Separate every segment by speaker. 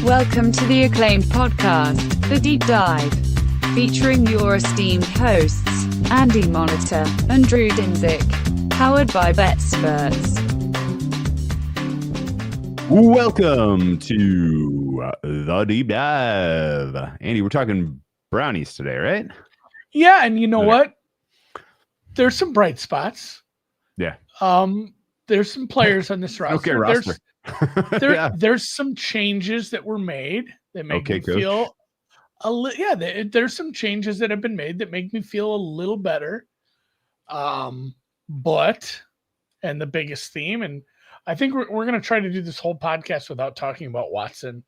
Speaker 1: Welcome to the acclaimed podcast, The Deep Dive, featuring your esteemed hosts, Andy Monitor and Drew Dinzik, powered by BetSperts.
Speaker 2: Welcome to The Deep Dive. Andy, we're talking brownies today, right?
Speaker 3: Yeah, and you know what? There's some bright spots.
Speaker 2: Yeah.
Speaker 3: There's some players on this roster.
Speaker 2: Okay, roster.
Speaker 3: There's some changes that were made that make me feel there's some changes that have been made that make me feel a little better. But the biggest theme, and I think we're going to try to do this whole podcast without talking about Watson,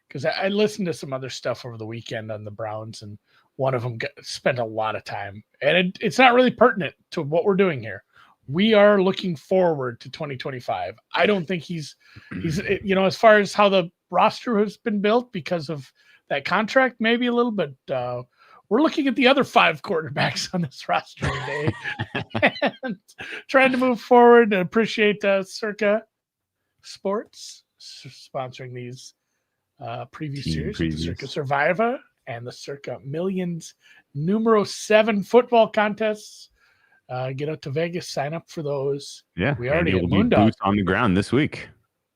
Speaker 3: because I listened to some other stuff over the weekend on the Browns, and one of them spent a lot of time, and it's not really pertinent to what we're doing here. We are looking forward to 2025. I don't think he's as far as how the roster has been built because of that contract, maybe a little bit. We're looking at the other 5 quarterbacks on this roster today and trying to move forward and appreciate Circa Sports sponsoring these preview series, the Circa Survivor and the Circa Millions numero 7 football contests. Get out to Vegas, sign up for those.
Speaker 2: Yeah,
Speaker 3: we already
Speaker 2: had Moondog boots on the ground this week.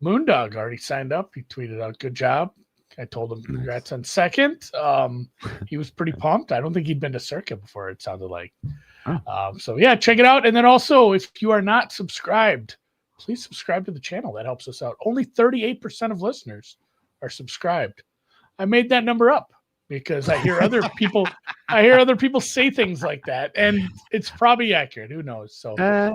Speaker 3: Moondog already signed up. He tweeted out, "Good job." I told him congrats on second. He was pretty pumped. I don't think he'd been to Circa before, it sounded like. So yeah, check it out. And then also, if you are not subscribed, please subscribe to the channel. That helps us out. Only 38% of listeners are subscribed. I made that number up because I hear other people say things like that, and it's probably accurate. Who knows? So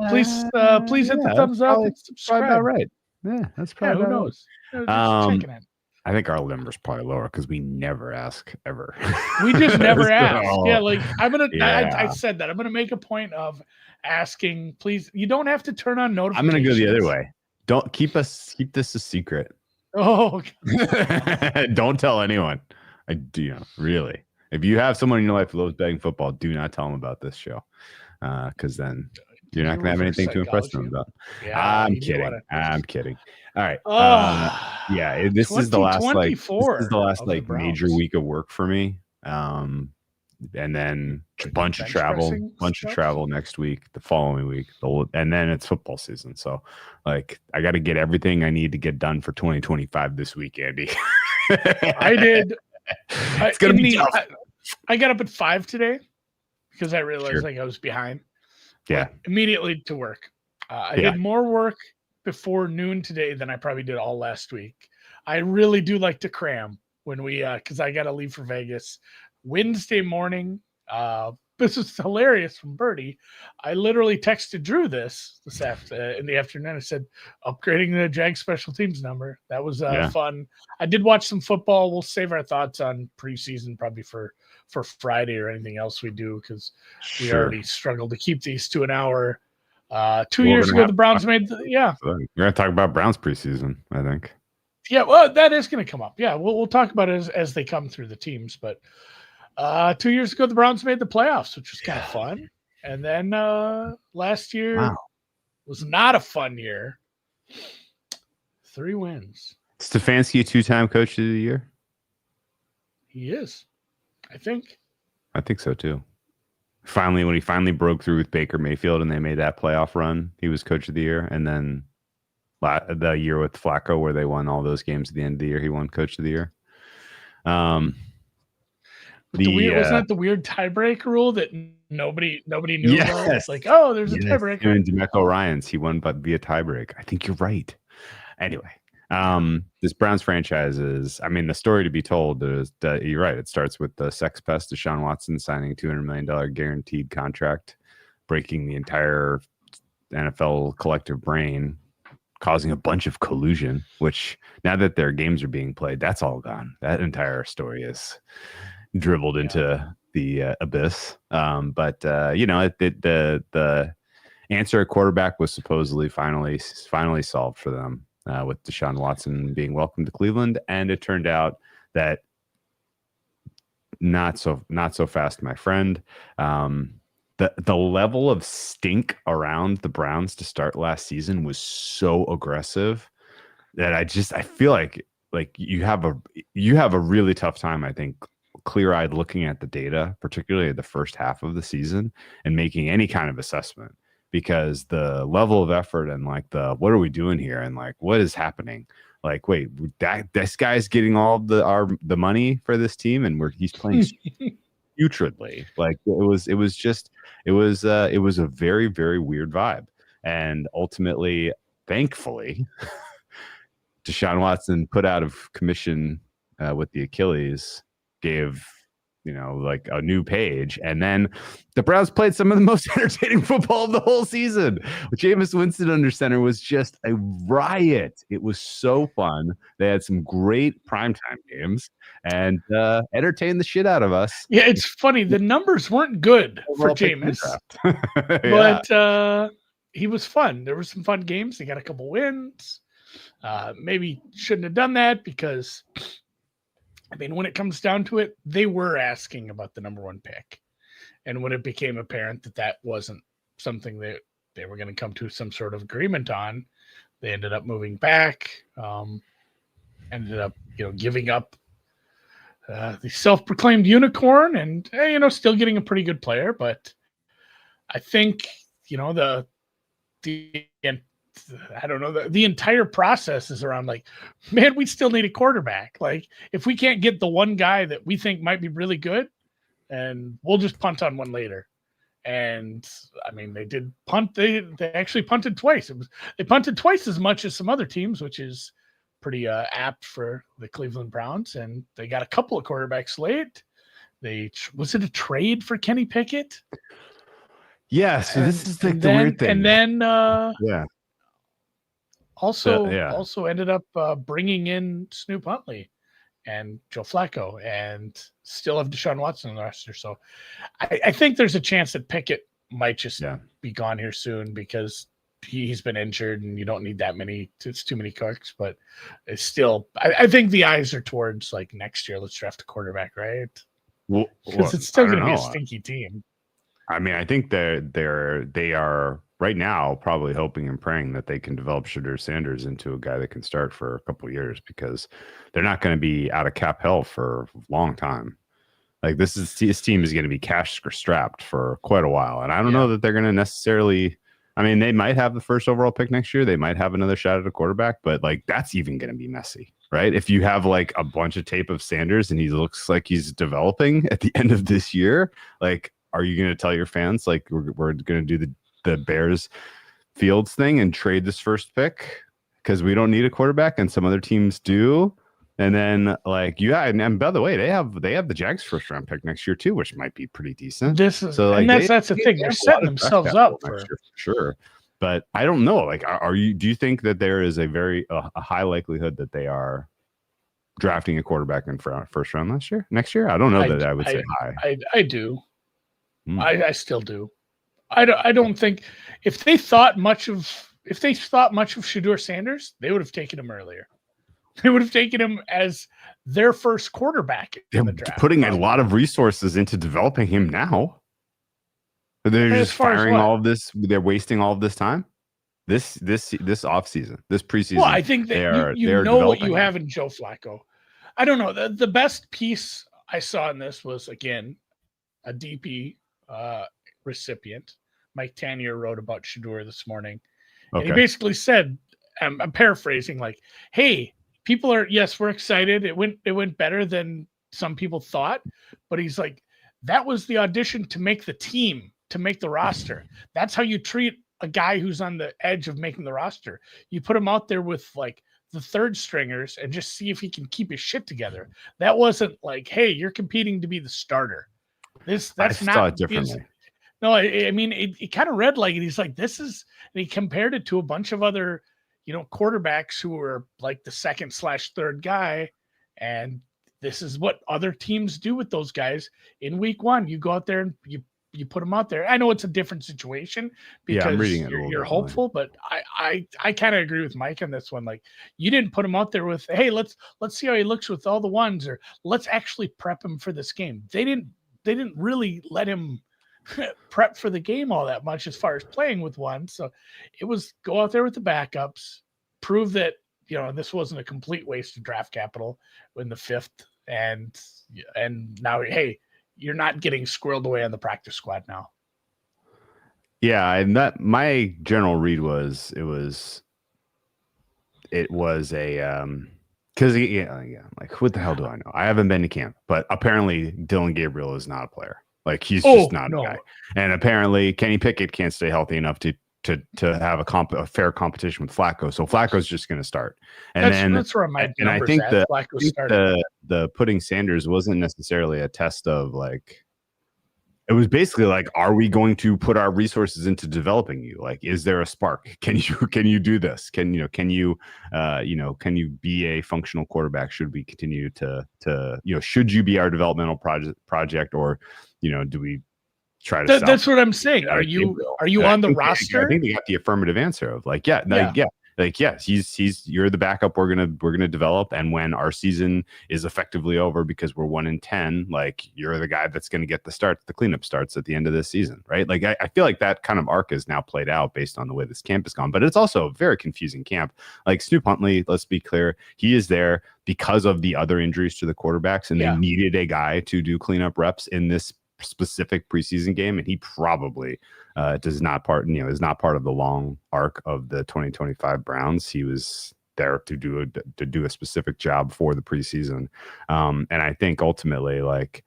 Speaker 3: please hit the thumbs up and subscribe.
Speaker 2: About right. Yeah, that's probably
Speaker 3: who knows?
Speaker 2: Checking it. I think our number's probably lower because we never ask ever.
Speaker 3: We just never ask. Yeah, like I said that. I'm gonna make a point of asking. Please, you don't have to turn on notifications.
Speaker 2: I'm gonna go the other way. Don't keep this a secret.
Speaker 3: Oh,
Speaker 2: okay. Don't tell anyone. I do, really. If you have someone in your life who loves betting football, do not tell them about this show, because then you're not going to have anything to impress them about. Yeah, I'm kidding. All right. This is the last major week of work for me. And then a bunch of travel next week, the following week, and then it's football season. So, I got to get everything I need to get done for 2025 this week, Andy.
Speaker 3: I did.
Speaker 2: It's gonna be tough.
Speaker 3: I got up at 5 today because I realized I was behind.
Speaker 2: Yeah,
Speaker 3: immediately to work. I did more work before noon today than I probably did all last week. I really do like to cram when we because I got to leave for Vegas Wednesday morning. This is hilarious from Birdie. I literally texted Drew in the afternoon. I said, upgrading the Jag special teams number. That was fun. I did watch some football. We'll save our thoughts on preseason probably for Friday or anything else we do because we already struggled to keep these to an hour. 2 years ago, the Browns made
Speaker 2: We're going to talk about Browns preseason, I think.
Speaker 3: Yeah, well, that is going to come up. Yeah, we'll talk about it as they come through the teams, but 2 years ago, the Browns made the playoffs, which was kind of fun. And then last year was not a fun year. 3 wins.
Speaker 2: Stefanski, a 2-time coach of the year?
Speaker 3: He is, I think.
Speaker 2: I think so, too. When he finally broke through with Baker Mayfield and they made that playoff run, he was coach of the year. And then the year with Flacco where they won all those games at the end of the year, he won coach of the year.
Speaker 3: Wasn't that the weird tiebreak rule that nobody knew about? It's like, there's a tiebreak.
Speaker 2: And DeMeco Ryans, he won but via tiebreak. I think you're right. Anyway, this Browns franchise is, the story to be told is that you're right. It starts with the sex pest Deshaun Watson signing a $200 million guaranteed contract, breaking the entire NFL collective brain, causing a bunch of collusion, which now that their games are being played, that's all gone. That entire story is dribbled into the abyss. The answer at quarterback was supposedly finally solved for them with Deshaun Watson being welcomed to Cleveland, and it turned out that not so fast, my friend. The level of stink around the Browns to start last season was so aggressive that I feel like like you have a really tough time, I think, clear-eyed looking at the data, particularly the first half of the season, and making any kind of assessment, because the level of effort and like the what are we doing here and like what is happening, like wait, this guy's getting all the money for this team and he's playing putridly. Like it was a very, very weird vibe. And ultimately, thankfully, Deshaun Watson put out of commission with the Achilles, gave like a new page, and then the Browns played some of the most entertaining football of the whole season. Jameis Winston under center was just a riot. It was so fun. They had some great primetime games and entertained the shit out of us.
Speaker 3: Yeah, it's funny. The numbers weren't good for Jameis, but he was fun. There were some fun games. They got a couple wins. Maybe shouldn't have done that because, I mean, when it comes down to it, they were asking about the number 1 pick. And when it became apparent that that wasn't something that they were going to come to some sort of agreement on, they ended up moving back, ended up, giving up the self-proclaimed unicorn and, still getting a pretty good player. But I think, I don't know, the entire process is around like, man, we still need a quarterback. Like, if we can't get the one guy that we think might be really good, and we'll just punt on one later. And I mean, they did punt. They actually punted twice. They punted twice as much as some other teams, which is pretty apt for the Cleveland Browns. And they got a couple of quarterbacks late. Was it a trade for Kenny Pickett?
Speaker 2: Yeah. So this is like the weird thing.
Speaker 3: And then
Speaker 2: yeah.
Speaker 3: Also ended up bringing in Snoop Huntley and Joe Flacco, and still have Deshaun Watson on the roster. So I think there's a chance that Pickett might just be gone here soon because he's been injured and you don't need that many. It's too many cooks, but it's still, I think the eyes are towards like next year. Let's draft a quarterback, right?
Speaker 2: Well,
Speaker 3: because it's still going to be a stinky team.
Speaker 2: I mean, I think they are right now probably hoping and praying that they can develop Shadur Sanders into a guy that can start for a couple of years, because they're not going to be out of cap hell for a long time. Like this team is going to be cash strapped for quite a while. And I don't know that they're going to necessarily, I mean, they might have the first overall pick next year. They might have another shot at a quarterback, but like that's even going to be messy, right? If you have like a bunch of tape of Sanders and he looks like he's developing at the end of this year, like, are you going to tell your fans like we're going to do the Bears Fields thing and trade this first pick because we don't need a quarterback and some other teams do? And then like and by the way, they have the Jags first round pick next year too, which might be pretty decent. That's
Speaker 3: the thing. They're setting themselves up for
Speaker 2: sure. But I don't know. Like, do you think that there is a high likelihood that they are drafting a quarterback in first round next year? I don't know that I would say high.
Speaker 3: I do. I still do. I don't think if they thought much of Shadur Sanders, they would have taken him earlier. They would have taken him as their first quarterback in the draft.
Speaker 2: Putting a lot of resources into developing him now. They're just firing all of this. They're wasting all of this time. This offseason, this preseason.
Speaker 3: Well, I think that you know what you have in Joe Flacco. I don't know. The best piece I saw in this was, again, a DP recipient. Mike Tanier wrote about Shadur this morning. Okay. And he basically said, I'm paraphrasing, like, hey, people are, yes, we're excited. It went better than some people thought, but he's like, that was the audition to make the team, to make the roster. That's how you treat a guy who's on the edge of making the roster. You put him out there with like the third stringers and just see if he can keep his shit together. That wasn't like, hey, you're competing to be the starter. That's not differently. No, I mean, it kind of read like it. He's like, this is, and he compared it to a bunch of other, quarterbacks who were like the second/third guy. And this is what other teams do with those guys in week one. You go out there and you put them out there. I know it's a different situation because
Speaker 2: I'm reading it
Speaker 3: you're hopeful, but I kind of agree with Mike on this one. Like, you didn't put him out there with, hey, let's see how he looks with all the ones, or let's actually prep him for this game. They didn't really let him prep for the game all that much as far as playing with one. So it was go out there with the backups, prove that this wasn't a complete waste of draft capital in the 5th, and now, hey, you're not getting squirreled away on the practice squad now.
Speaker 2: Yeah, and that my general read was it was a because like what the hell do I know? I haven't been to camp, but apparently Dylan Gabriel is not a player. Like he's just not a guy, and apparently Kenny Pickett can't stay healthy enough to have a fair competition with Flacco. So Flacco's just going to start, and
Speaker 3: that's where my
Speaker 2: and I think
Speaker 3: at.
Speaker 2: the putting Sanders wasn't necessarily a test of like. It was basically like, are we going to put our resources into developing you? Like, is there a spark? Can you do this? Can you be a functional quarterback? Should we continue to should you be our developmental project, or do we try to?
Speaker 3: That's what I'm saying. Are you on the roster?
Speaker 2: I think they got the affirmative answer of like, yeah. Like, yes, you're the backup we're gonna develop, and when our season is effectively over because we're 1-10, like you're the guy that's gonna get the cleanup starts at the end of this season, right? Like I feel like that kind of arc is now played out based on the way this camp has gone, but it's also a very confusing camp. Like Snoop Huntley, let's be clear, he is there because of the other injuries to the quarterbacks, and they needed a guy to do cleanup reps in this specific preseason game, and he probably is not part of the long arc of the 2025 Browns. He was there to do a specific job for the preseason, and I think ultimately, like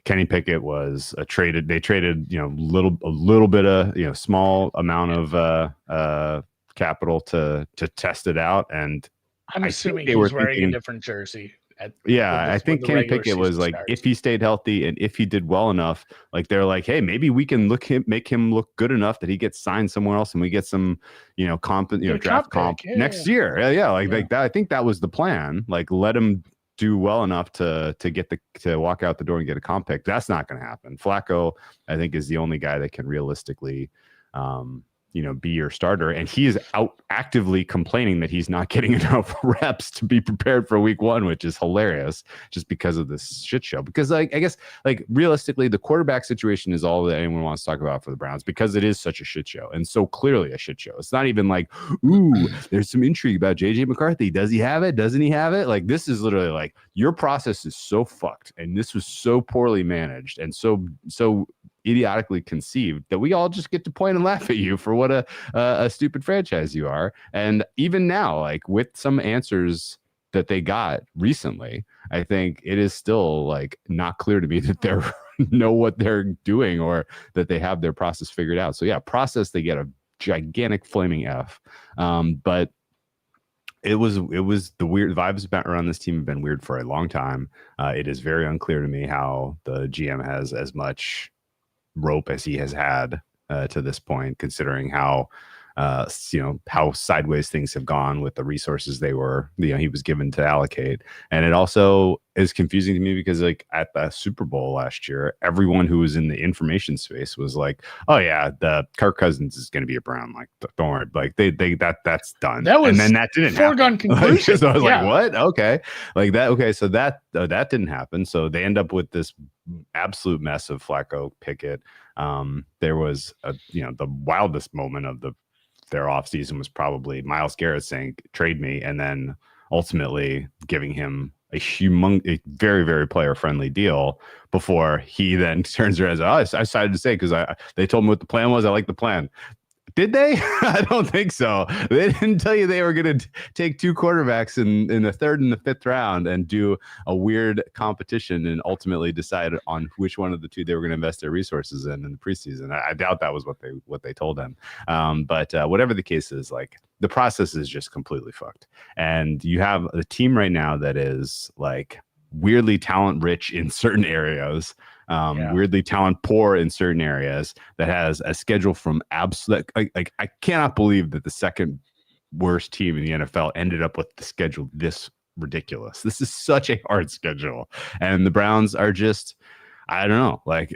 Speaker 2: Kenny Pickett was they traded a little bit of small amount of capital to test it out, and
Speaker 3: I'm assuming he was wearing a different jersey.
Speaker 2: I think Kenny Pickett was like, if he stayed healthy and if he did well enough, like they're like, hey, maybe we can make him look good enough that he gets signed somewhere else and we get some, draft comp next year. Like that. I think that was the plan. Like let him do well enough to walk out the door and get a comp pick. That's not going to happen. Flacco, I think, is the only guy that can realistically, be your starter, and he is out actively complaining that he's not getting enough reps to be prepared for week 1, which is hilarious just because of this shit show. Because I guess realistically, the quarterback situation is all that anyone wants to talk about for the Browns, because it is such a shit show, and so clearly a shit show. It's not even like, ooh, there's some intrigue about JJ McCarthy. Does he have it? Doesn't he have it? Like, this is literally like, your process is so fucked, and this was so poorly managed and so idiotically conceived that we all just get to point and laugh at you for what a stupid franchise you are. And even now, like with some answers that they got recently, I think it is still like not clear to me that they know what they're doing or that they have their process figured out. So yeah, process, they get a gigantic flaming F. But it was the weird vibes around this team have been weird for a long time. It is very unclear to me how the GM has as much rope as he has had to this point, considering how how sideways things have gone with the resources he was given to allocate. And it also is confusing to me because like at the Super Bowl last year, everyone who was in the information space was like, oh yeah, the Kirk Cousins is going to be a Brown. Like, don't worry. Like that's done.
Speaker 3: That was,
Speaker 2: and then that didn't
Speaker 3: foregone
Speaker 2: happen.
Speaker 3: conclusion.
Speaker 2: So I was like, what? Okay. Like that. Okay. So that didn't happen. So they end up with this absolute mess of Flacco, Pickett. There was the wildest moment of their offseason was probably Myles Garrett saying, trade me, and then ultimately giving him a very, very player-friendly deal before he then turns around and says, I decided to say, because they told me what the plan was. I like the plan. Did they? I don't think so. They didn't tell you they were going to take 2 quarterbacks in the 3rd and the 5th round and do a weird competition and ultimately decide on which one of the 2 they were going to invest their resources in the preseason. I doubt that was what they told them. But whatever the case is, like the process is just completely fucked. And you have a team right now that is like weirdly talent rich in certain areas, weirdly talent poor in certain areas, that has a schedule from absolute, like I cannot believe that the second worst team in the NFL ended up with the schedule this ridiculous. This is such a hard schedule, and the Browns are just, I don't know, like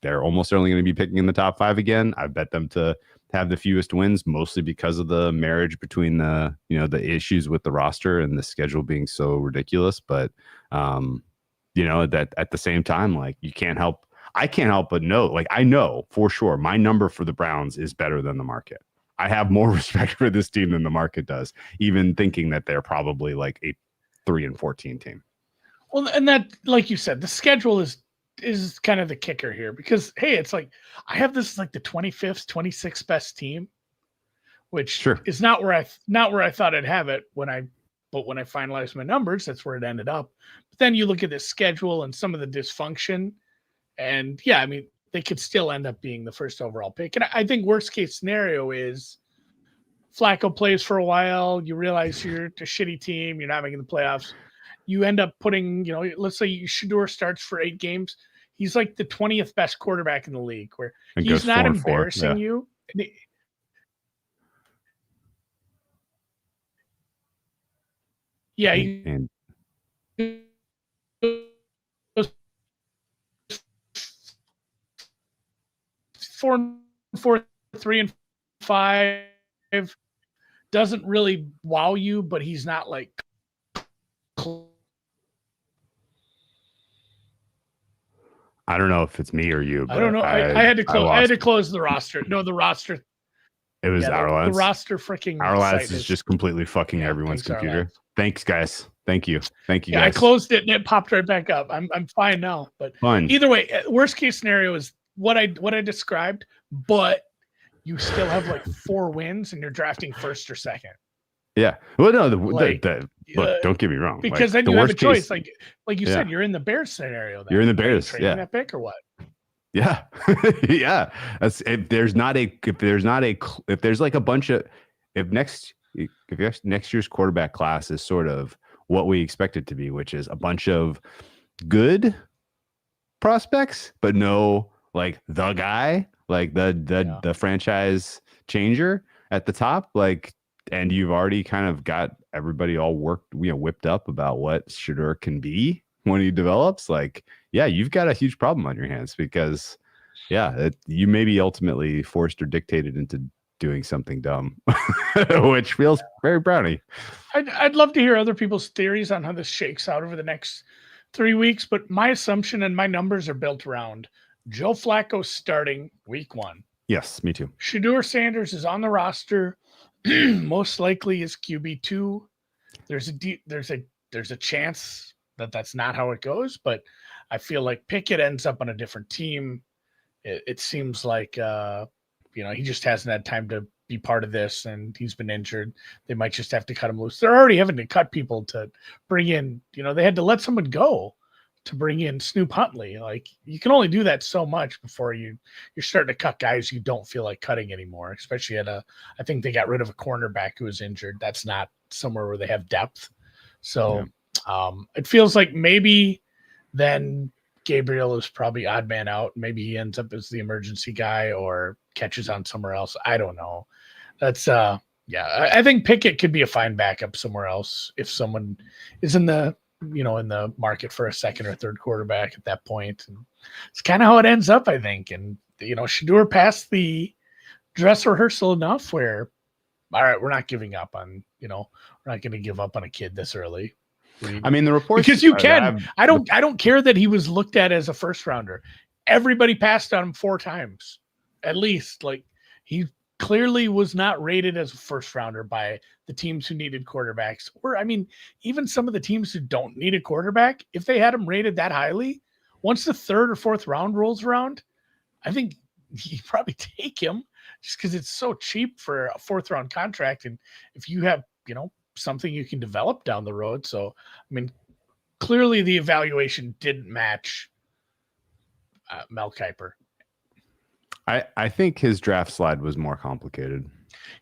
Speaker 2: they're almost certainly going to be picking in the top 5 again. I bet them to have the fewest wins, mostly because of the marriage between the issues with the roster and the schedule being so ridiculous. But that at the same time, like I can't help but know, like I know for sure my number for the Browns is better than the market. I have more respect for this team than the market does, even thinking that they're probably like a 3-14 team.
Speaker 3: Well, and that, like you said, the schedule is kind of the kicker here because, hey, it's like I have this like the 25th, 26th best team, which is not where I thought I'd have it when I finalized my numbers. That's where it ended up. But then you look at this schedule and some of the dysfunction, and yeah, I mean, they could still end up being the first overall pick. And I think worst case scenario is Flacco plays for a while. You realize you're a shitty team. You're not making the playoffs. You end up putting, let's say Shedeur starts for 8 games. He's like the 20th best quarterback in the league, where he's not embarrassing you. Yeah.
Speaker 2: And
Speaker 3: 4-4, 3-5 doesn't really wow you, but he's not like.
Speaker 2: I don't know if it's me or you. But
Speaker 3: I don't know. I had to close. I had to close the roster. No, the roster.
Speaker 2: It was our lads.
Speaker 3: The roster freaking.
Speaker 2: Our lads is just completely fucking everyone's computer. Thanks, guys. Thank you. Thank you.
Speaker 3: Yeah,
Speaker 2: guys.
Speaker 3: I closed it and it popped right back up. I'm fine now. But either way, worst case scenario is what I described. But you still have like 4 wins and you're drafting first or second.
Speaker 2: Yeah. Well, no. Look, don't get me wrong.
Speaker 3: Because then you have a choice. Like you said, you're in the Bears scenario.
Speaker 2: You're in the Bears.
Speaker 3: Yeah. That pick or what?
Speaker 2: Yeah. Yeah. If there's like a bunch of next year's quarterback class is sort of what we expect it to be, which is a bunch of good prospects, but no like the guy, like the franchise changer at the top, like. And you've already kind of got everybody all whipped up about what Shedeur can be when he develops. Like, yeah, you've got a huge problem on your hands because, you may be ultimately forced or dictated into doing something dumb, which feels very Brownie.
Speaker 3: I'd love to hear other people's theories on how this shakes out over the next 3 weeks, but my assumption and my numbers are built around Joe Flacco starting week 1.
Speaker 2: Yes, me too.
Speaker 3: Shedeur Sanders is on the roster. Most likely is QB2. There's a chance that that's not how it goes, but I feel like Pickett ends up on a different team. It seems like he just hasn't had time to be part of this, and he's been injured. They might just have to cut him loose. They're already having to cut people to bring in. They had to let someone go to bring in Snoop Huntley. Like, you can only do that so much before you're starting to cut guys you don't feel like cutting anymore, especially I think they got rid of a cornerback who was injured. That's not somewhere where they have depth. So it feels like maybe then Gabriel is probably odd man out. Maybe he ends up as the emergency guy or catches on somewhere else. I don't know. That's I think Pickett could be a fine backup somewhere else if someone is in the market for a second or third quarterback at that point. And it's kind of how it ends up, I think. And, Shedeur passed the dress rehearsal enough where, all right, we're not giving up on, we're not going to give up on a kid this early.
Speaker 2: I mean, the reports,
Speaker 3: because you can, I don't care that he was looked at as a first rounder. Everybody passed on him 4 times, at least. Like, he clearly was not rated as a first rounder by the teams who needed quarterbacks. Or, I mean, even some of the teams who don't need a quarterback, if they had him rated that highly, once the 3rd or 4th round rolls around, I think you probably take him just because it's so cheap for a 4th round contract. And if you have, something you can develop down the road. So, I mean, clearly the evaluation didn't match Mel Kiper.
Speaker 2: I think his draft slide was more complicated.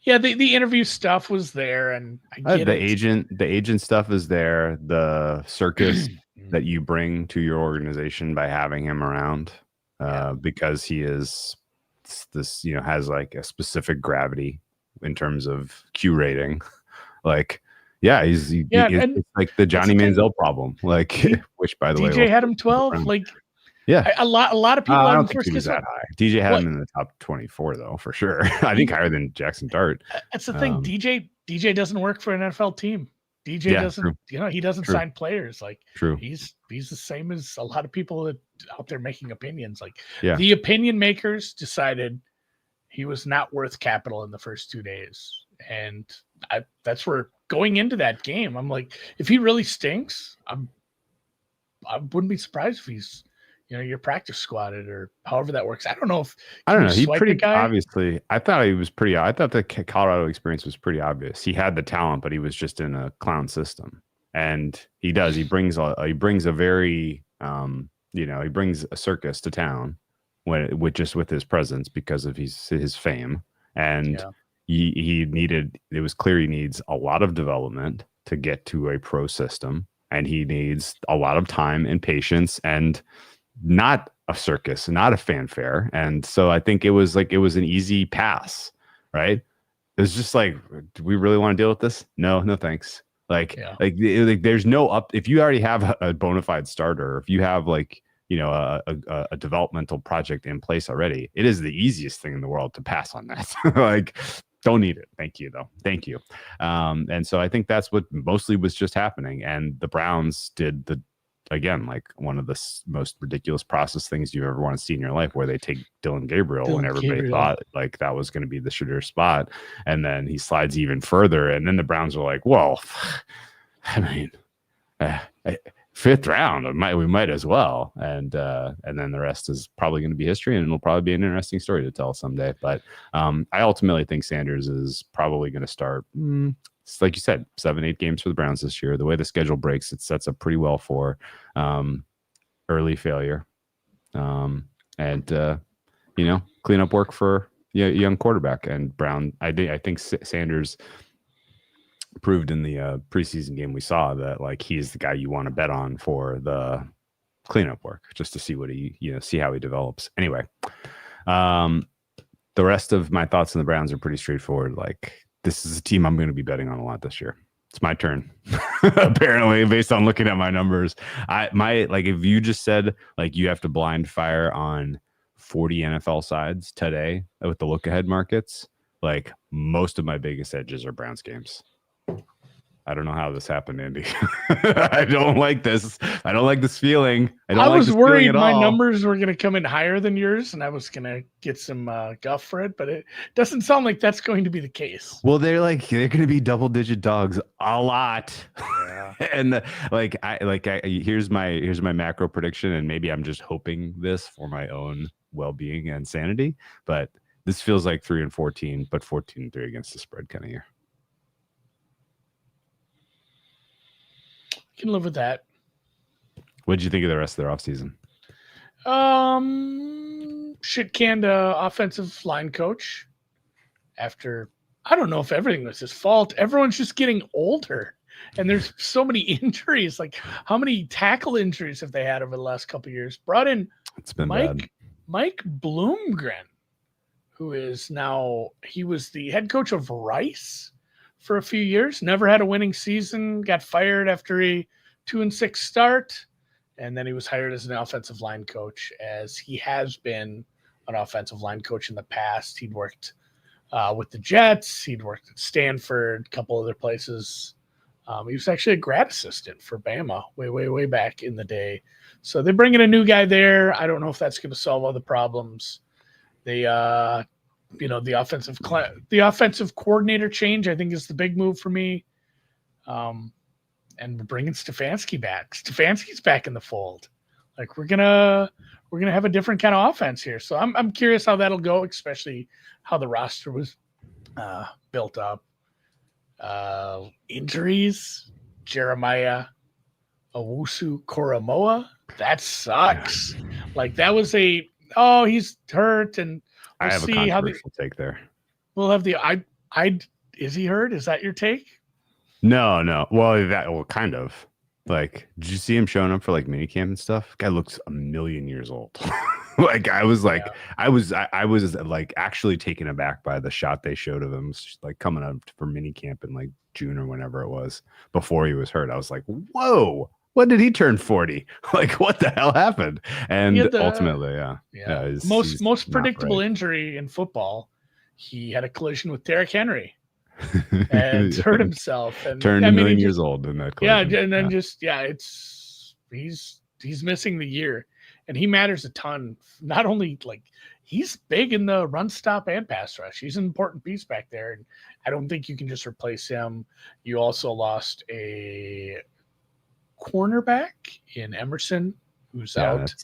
Speaker 3: Yeah, the interview stuff was there, and I get
Speaker 2: the agent stuff is there. The circus that you bring to your organization by having him around, because he is this, has like a specific gravity in terms of Q rating. Like, he's like the Johnny Manziel problem. Like, which by the way,
Speaker 3: DJ had him 12. Like.
Speaker 2: Yeah,
Speaker 3: a lot of people.
Speaker 2: I don't think he was that high. DJ had him in the top 24 though, for sure. I think higher than Jackson Dart.
Speaker 3: That's the thing. DJ doesn't work for an NFL team. DJ doesn't. True. He doesn't sign players. Like,
Speaker 2: true.
Speaker 3: He's the same as a lot of people out there making opinions. Like, the opinion makers decided he was not worth capital in the first 2 days. And that's where going into that game, I'm like, if he really stinks, I wouldn't be surprised if he's, your practice squatted or however that works. I don't know if
Speaker 2: I don't know. He
Speaker 3: swipe
Speaker 2: pretty
Speaker 3: a guy?
Speaker 2: obviously. I thought the Colorado experience was pretty obvious. He had the talent, but he was just in a clown system. And he brings a very he brings a circus to town with his presence because of his fame. And it was clear he needs a lot of development to get to a pro system, and he needs a lot of time and patience, and not a circus, not a fanfare. And so I think it was an easy pass, right? It was just like, do we really want to deal with this? No thanks. There's no up. If you already have a bona fide starter, if you have a developmental project in place already, it is the easiest thing in the world to pass on that. Don't need it. Thank you, though. Thank you. And so I think that's what mostly was just happening. And the Browns did one of the most ridiculous process things you ever want to see in your life, where they take Dylan Gabriel when everybody thought that was going to be the shooter spot. And then he slides even further. And then the Browns are like, well, I mean, fifth round, we might as well. And then the rest is probably going to be history, and it'll probably be an interesting story to tell someday. But I ultimately think Sanders is probably going to start, like you said, 7-8 games for the Browns this year. The way the schedule breaks, it sets up pretty well for early failure, and cleanup work for a young quarterback. And Brown, I think Sanders proved in the preseason game we saw that he's the guy you want to bet on for the cleanup work, just to see what see how he develops. Anyway, the rest of my thoughts on the Browns are pretty straightforward. This is a team I'm going to be betting on a lot this year. It's my turn, apparently, based on looking at my numbers. If you just said you have to blind fire on 40 NFL sides today with the look ahead markets, most of my biggest edges are Browns games. I don't know how this happened, Andy. I don't like this. I don't like this feeling.
Speaker 3: I was worried my numbers were going to come in higher than yours, and I was going to get some guff for it, but it doesn't sound like that's going to be the case.
Speaker 2: Well, they're going to be double-digit dogs a lot. Yeah. And here's my macro prediction, and maybe I'm just hoping this for my own well-being and sanity, but this feels like 3-14, but 14-3 against the spread kind of year.
Speaker 3: Can live with that.
Speaker 2: What did you think of the rest of their offseason?
Speaker 3: Shit-canned offensive line coach. After, I don't know if everything was his fault. Everyone's just getting older, and there's so many injuries. How many tackle injuries have they had over the last couple of years? Brought in Mike Bloomgren, who is now, he was the head coach of Rice for a few years, never had a winning season, got fired after a 2-6 start, and then he was hired as an offensive line coach, as he has been an offensive line coach in the past. He'd worked with the Jets, he'd worked at Stanford, a couple other places. He was actually a grad assistant for Bama way back in the day. So they bring in a new guy there. I don't know if that's going to solve all the problems. They the offensive coordinator change, I think, is the big move for me. And we're bringing Stefanski back. Stefanski's back in the fold. We're gonna have a different kind of offense here. So I'm curious how that'll go, especially how the roster was built up. Injuries, Jeremiah Owusu-Koramoah, that sucks. That was he's hurt, and
Speaker 2: I have a controversial take there.
Speaker 3: We'll have is he hurt? Is that your take?
Speaker 2: No. Well, kind of. Did you see him showing up for minicamp and stuff? Guy looks a million years old. I was actually taken aback by the shot they showed of him, coming up for minicamp in June or whenever it was before he was hurt. I was like, whoa. When did he turn 40? What the hell happened? And ultimately,
Speaker 3: most predictable injury in football. He had a collision with Derrick Henry and hurt himself, and
Speaker 2: turned a million years old in that collision.
Speaker 3: Yeah, and then he's He's missing the year, and he matters a ton. Not only like he's big in the run stop and pass rush. He's an important piece back there, and I don't think you can just replace him. You also lost a cornerback in Emerson who's out.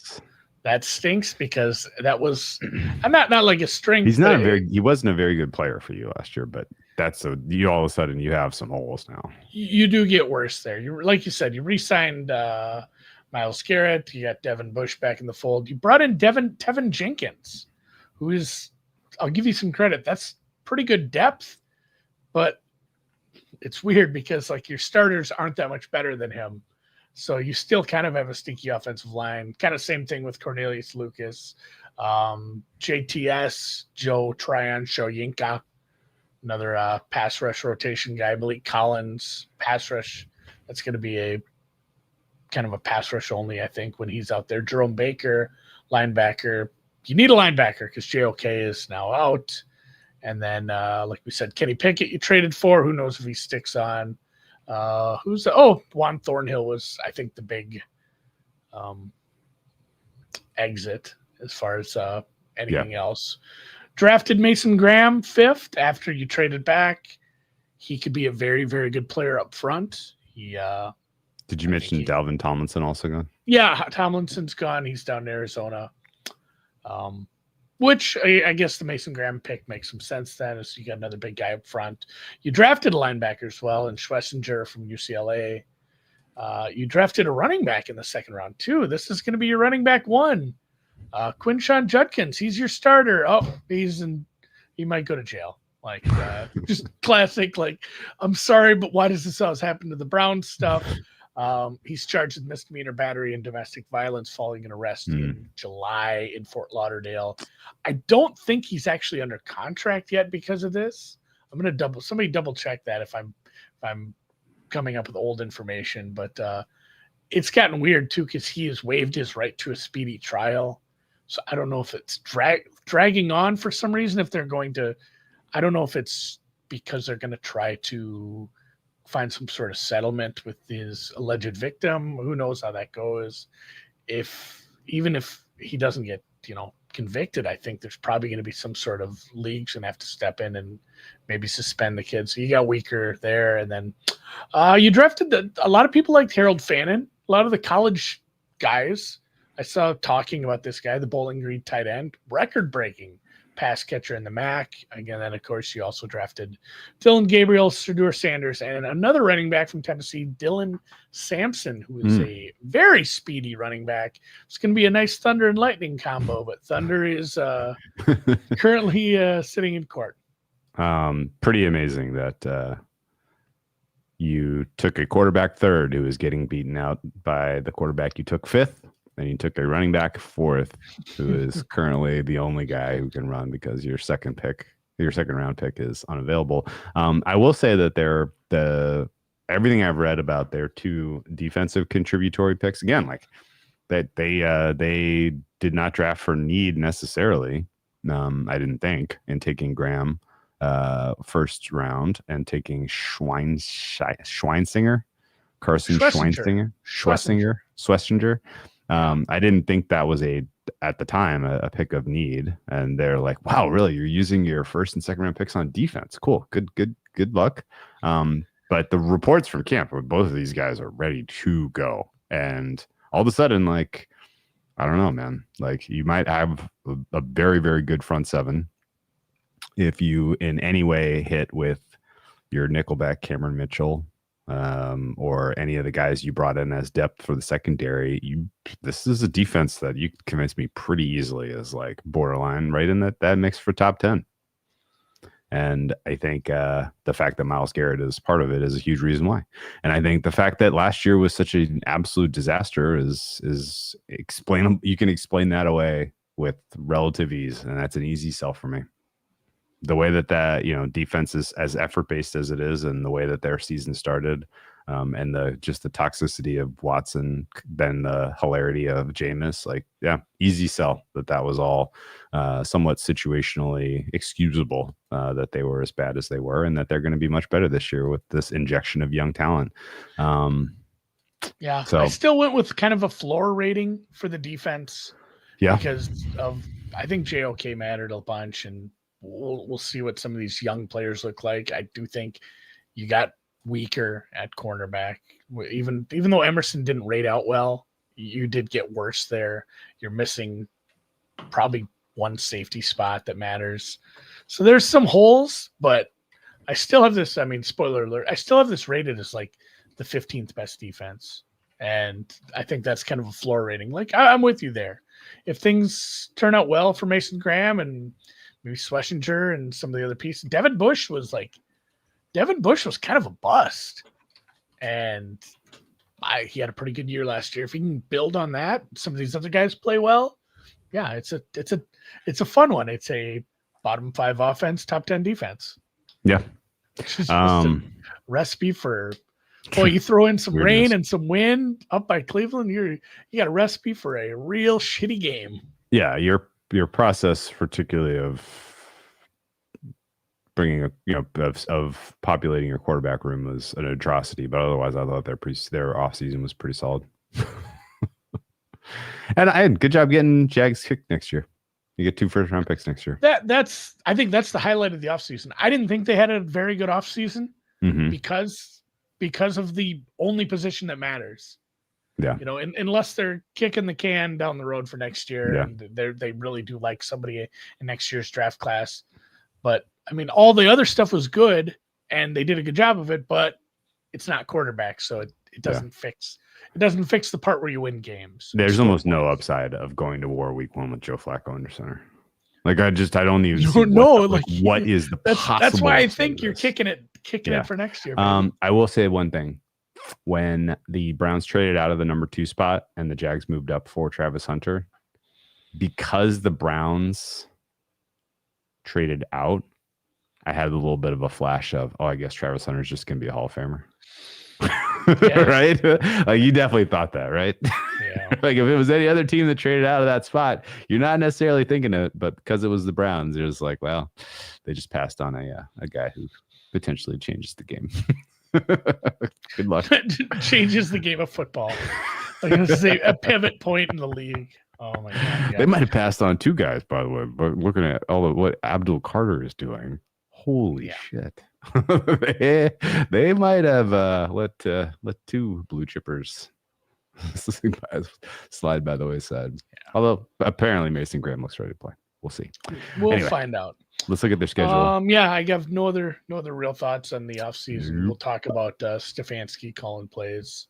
Speaker 3: That stinks because that was I'm not like a strength.
Speaker 2: He wasn't a very good player for you last year, but you all of a sudden you have some holes now.
Speaker 3: You do get worse there. Like you said, you re-signed Myles Garrett. You got Devin Bush back in the fold. You brought in Tevin Jenkins, who is, I'll give you some credit. That's pretty good depth, but it's weird because like your starters aren't that much better than him. So you still kind of have a stinky offensive line. Kind of same thing with Cornelius Lucas, JTS, Joe Tryon, Shoyinka, another pass rush rotation guy, Malik Collins, pass rush. That's going to be a kind of a pass rush only, I think, when he's out there. Jerome Baker, linebacker. You need a linebacker because JOK is now out. And then, like we said, Kenny Pickett you traded for. Who knows if he sticks on. Juan Thornhill was, I think, the big exit as far as anything else. Drafted Mason Graham 5th after you traded back. He could be a very, very good player up front.
Speaker 2: Did you mention Dalvin Tomlinson also gone?
Speaker 3: Yeah, Tomlinson's gone. He's down in Arizona. Which I guess the Mason Graham pick makes some sense then, as you got another big guy up front. You drafted a linebacker as well, and Schlesinger from UCLA. You drafted a running back in the second round too. This is going to be your running back 1. Quinshon Judkins, he's your starter. Oh, he might go to jail. Like just classic. Like, I'm sorry, but why does this always happen to the Browns stuff? He's charged with misdemeanor battery and domestic violence following an arrest in July in Fort Lauderdale. I don't think he's actually under contract yet because of this. I'm going to somebody double check that if I'm coming up with old information, but it's gotten weird too, because he has waived his right to a speedy trial. So I don't know if it's dragging on for some reason, if they're going to, I don't know if it's because they're going to try to find some sort of settlement with his alleged victim. Who knows how that goes? Even if he doesn't get, convicted, I think there's probably going to be some sort of league's going to have to step in and maybe suspend the kid. So you got weaker there. And then you drafted a lot of people liked Harold Fannin. A lot of the college guys I saw talking about this guy, the Bowling Green tight end, record-breaking pass catcher in the MAC. Again, then, of course, you also drafted Dylan Gabriel, Shedeur Sanders, and another running back from Tennessee, Dylan Sampson, who is a very speedy running back. It's going to be a nice Thunder and Lightning combo, but Thunder is currently sitting in court.
Speaker 2: Pretty amazing that you took a quarterback 3rd who was getting beaten out by the quarterback you took 5th. And you took a running back 4th, who is currently the only guy who can run because your second round pick is unavailable. I will say that everything I've read about their 2 defensive contributory picks, again, like that they did not draft for need necessarily. I didn't think, in taking Graham first round and taking Schweinsinger, Carson Schlesinger. I didn't think that was at the time a pick of need, and they're like, wow, really, you're using your first and second round picks on defense. Cool. Good luck. But the reports from camp were both of these guys are ready to go, and all of a sudden, like, I don't know, man, like you might have a very, very good front 7 if you in any way hit with your nickelback Cameron Mitchell, or any of the guys you brought in as depth for the secondary. This is a defense that you convinced me pretty easily is like borderline right in that mix for top 10. And I think the fact that Myles Garrett is part of it is a huge reason why. And I think the fact that last year was such an absolute disaster is explainable. You can explain that away with relative ease, and that's an easy sell for me. The way that defense is as effort-based as it is, and the way that their season started, and the toxicity of Watson, then the hilarity of Jameis, easy sell that was all somewhat situationally excusable, that they were as bad as they were, and that they're going to be much better this year with this injection of young talent.
Speaker 3: Yeah,
Speaker 2: So
Speaker 3: I still went with kind of a floor rating for the defense
Speaker 2: yeah,
Speaker 3: because of I think JOK mattered a bunch, and we'll see what some of these young players look like. I do think you got weaker at cornerback, even though Emerson didn't rate out well, you did get worse there. You're missing probably one safety spot that matters, so there's some holes, but I still have this. I mean, spoiler alert, I still have this rated as like the 15th best defense. And I think that's kind of a floor rating. Like, I'm with you there. If things turn out well for Mason Graham and maybe Schlesinger and some of the other pieces, Devin Bush was kind of a bust. And he had a pretty good year last year. If he can build on that, some of these other guys play well. Yeah, it's a fun one. It's a bottom 5 offense, top 10 defense.
Speaker 2: yeah.
Speaker 3: It's just a recipe for you throw in some rain and some wind up by Cleveland, you got a recipe for a real shitty game.
Speaker 2: Yeah, your process, particularly of bringing of populating your quarterback room was an atrocity, but otherwise I thought their offseason was pretty solid. And I had good job getting Jags kicked next year. You get 2 first-round picks next year.
Speaker 3: I think that's the highlight of the offseason. I didn't think they had a very good offseason because of the only position that matters.
Speaker 2: Yeah.
Speaker 3: Unless they're kicking the can down the road for next year,
Speaker 2: Yeah.
Speaker 3: and they really do like somebody in next year's draft class. But I mean, all the other stuff was good, and they did a good job of it. But it's not quarterback, so it doesn't fix. It doesn't fix the part where you win games.
Speaker 2: There's almost no upside of going to war week 1 with Joe Flacco under center. Like I don't even see what is the possible.
Speaker 3: That's why I think you're kicking it for next year. Baby.
Speaker 2: I will say one thing. When the Browns traded out of the number 2 spot and the Jags moved up for Travis Hunter, because the Browns traded out, I had a little bit of a flash of, I guess Travis Hunter is just going to be a Hall of Famer. Right? Like you definitely thought that, right?
Speaker 3: Yeah.
Speaker 2: Like if it was any other team that traded out of that spot, you're not necessarily thinking it, but because it was the Browns, you're just like, well, they just passed on a guy who potentially changes the game. Good luck.
Speaker 3: Changes the game of football. Like a pivot point in the league. Oh my God.
Speaker 2: They might have passed on 2 guys, by the way, but looking at all of what Abdul Carter is doing, holy shit. they might have let 2 blue chippers slide by the wayside. Yeah. Although apparently Mason Graham looks ready to play. We'll see.
Speaker 3: We'll find out.
Speaker 2: Let's look at their schedule.
Speaker 3: Yeah, I have no other real thoughts on the offseason. Mm-hmm. We'll talk about Stefanski calling plays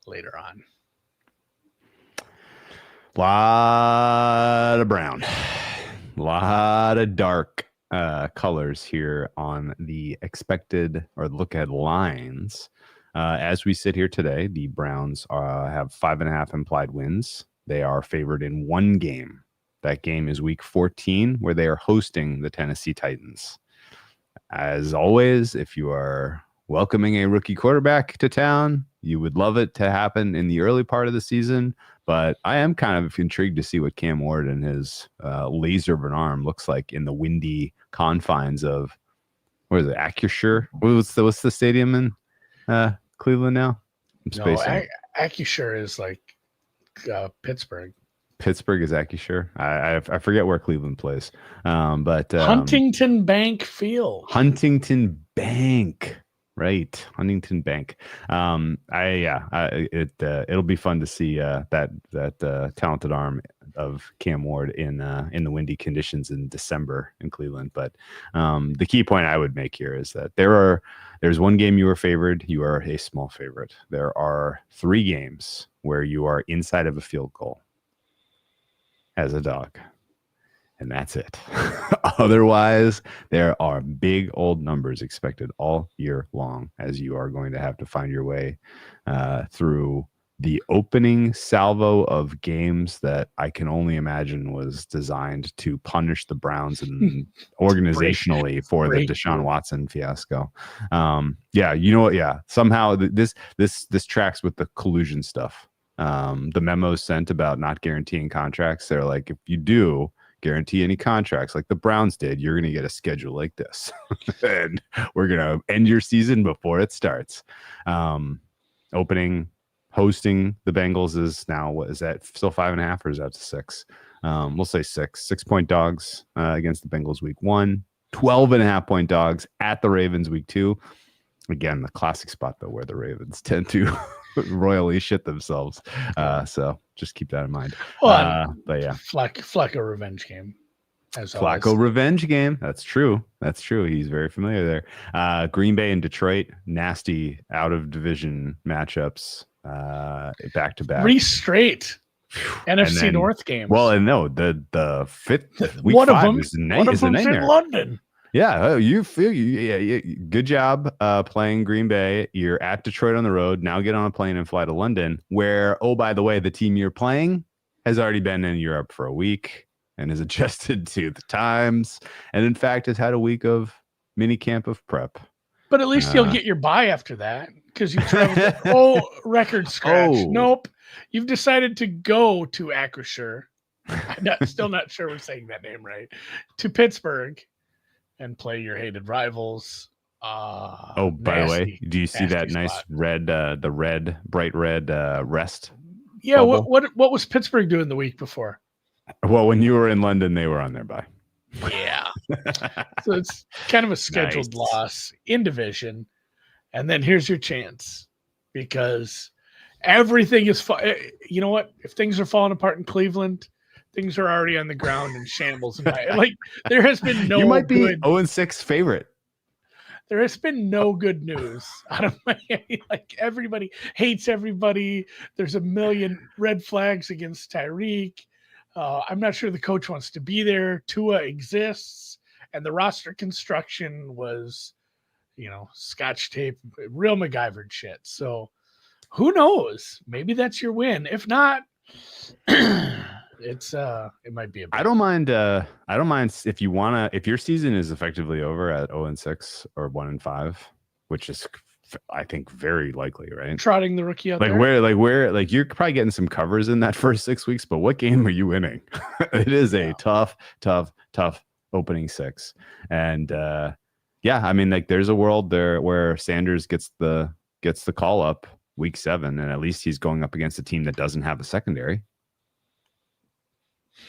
Speaker 3: later on.
Speaker 2: Lot of brown, lot of dark colors here on the expected or look ahead lines. As we sit here today, the Browns have 5.5 implied wins. They are favored in 1 game. That game is week 14, where they are hosting the Tennessee Titans. As always, if you are welcoming a rookie quarterback to town, you would love it to happen in the early part of the season. But I am kind of intrigued to see what Cam Ward and his laser of an arm looks like in the windy confines of, what is it, Acrisure? What's the stadium in Cleveland now?
Speaker 3: Acrisure is like Pittsburgh.
Speaker 2: Pittsburgh is Acrisure. I forget where Cleveland plays. But
Speaker 3: Huntington Bank Field.
Speaker 2: Huntington Bank. Right, Huntington Bank. It'll be fun to see that talented arm of Cam Ward in the windy conditions in December in Cleveland. But the key point I would make here is that there's 1 game you are favored. You are a small favorite. There are 3 games where you are inside of a field goal as a dog. And that's it. Otherwise, there are big old numbers expected all year long, as you are going to have to find your way through the opening salvo of games that I can only imagine was designed to punish the Browns and organizationally for the Deshaun Watson fiasco. Yeah, you know what? Yeah, somehow this tracks with the collusion stuff. The memos sent about not guaranteeing contracts. They're like, if you do guarantee any contracts like the Browns did, you're going to get a schedule like this. And we're going to end your season before it starts. Opening hosting the Bengals is now, what is that, still 5.5 or is that 6? We'll say 6-point dogs against the Bengals week 1, 12.5-point dogs at the Ravens week 2. Again, the classic spot though where the Ravens tend to royally shit themselves. So just keep that in mind. But yeah,
Speaker 3: Flacco revenge game.
Speaker 2: Flacco revenge game. That's true. He's very familiar there. Green Bay and Detroit, nasty out of division matchups, back to back.
Speaker 3: 3 straight NFC North games.
Speaker 2: Well, and no, the fifth week
Speaker 3: one
Speaker 2: 5
Speaker 3: of them
Speaker 2: is
Speaker 3: one of them's in London.
Speaker 2: Yeah, good job playing Green Bay. You're at Detroit on the road. Now get on a plane and fly to London, where, oh, by the way, the team you're playing has already been in Europe for a week and is adjusted to the times, and in fact has had a week of mini camp of prep.
Speaker 3: But at least you'll get your bye after that, because you traveled. Record scratch.
Speaker 2: Oh.
Speaker 3: Nope. You've decided to go to Acrisure. Still not sure we're saying that name right. To Pittsburgh and play your hated rivals.
Speaker 2: By the way, do you see that nice spot. Bright red rest?
Speaker 3: Yeah.
Speaker 2: Bubble?
Speaker 3: What was Pittsburgh doing the week before?
Speaker 2: Well, when you were in London, they were on their bye.
Speaker 3: Yeah. So it's kind of a scheduled loss in division. And then here's your chance, because everything is, you know what? If things are falling apart in Cleveland, things are already on the ground in shambles. Like, there has been no.
Speaker 2: You might be 0-6 favorite.
Speaker 3: There has been no good news out of Miami. Like, everybody hates everybody. There's a million red flags against Tyreek. I'm not sure the coach wants to be there. Tua exists, and the roster construction was, scotch tape, real MacGyver shit. So who knows? Maybe that's your win. If not, it might be.
Speaker 2: I don't mind if you wanna. If your season is effectively over at 0-6 or 1-5, which is, I think, very likely, right?
Speaker 3: Trotting the rookie out
Speaker 2: there. Where you're probably getting some covers in that first 6 weeks, but what game are you winning? It is a tough opening 6. And I mean, like, there's a world there where Sanders gets the call up week 7, and at least he's going up against a team that doesn't have a secondary.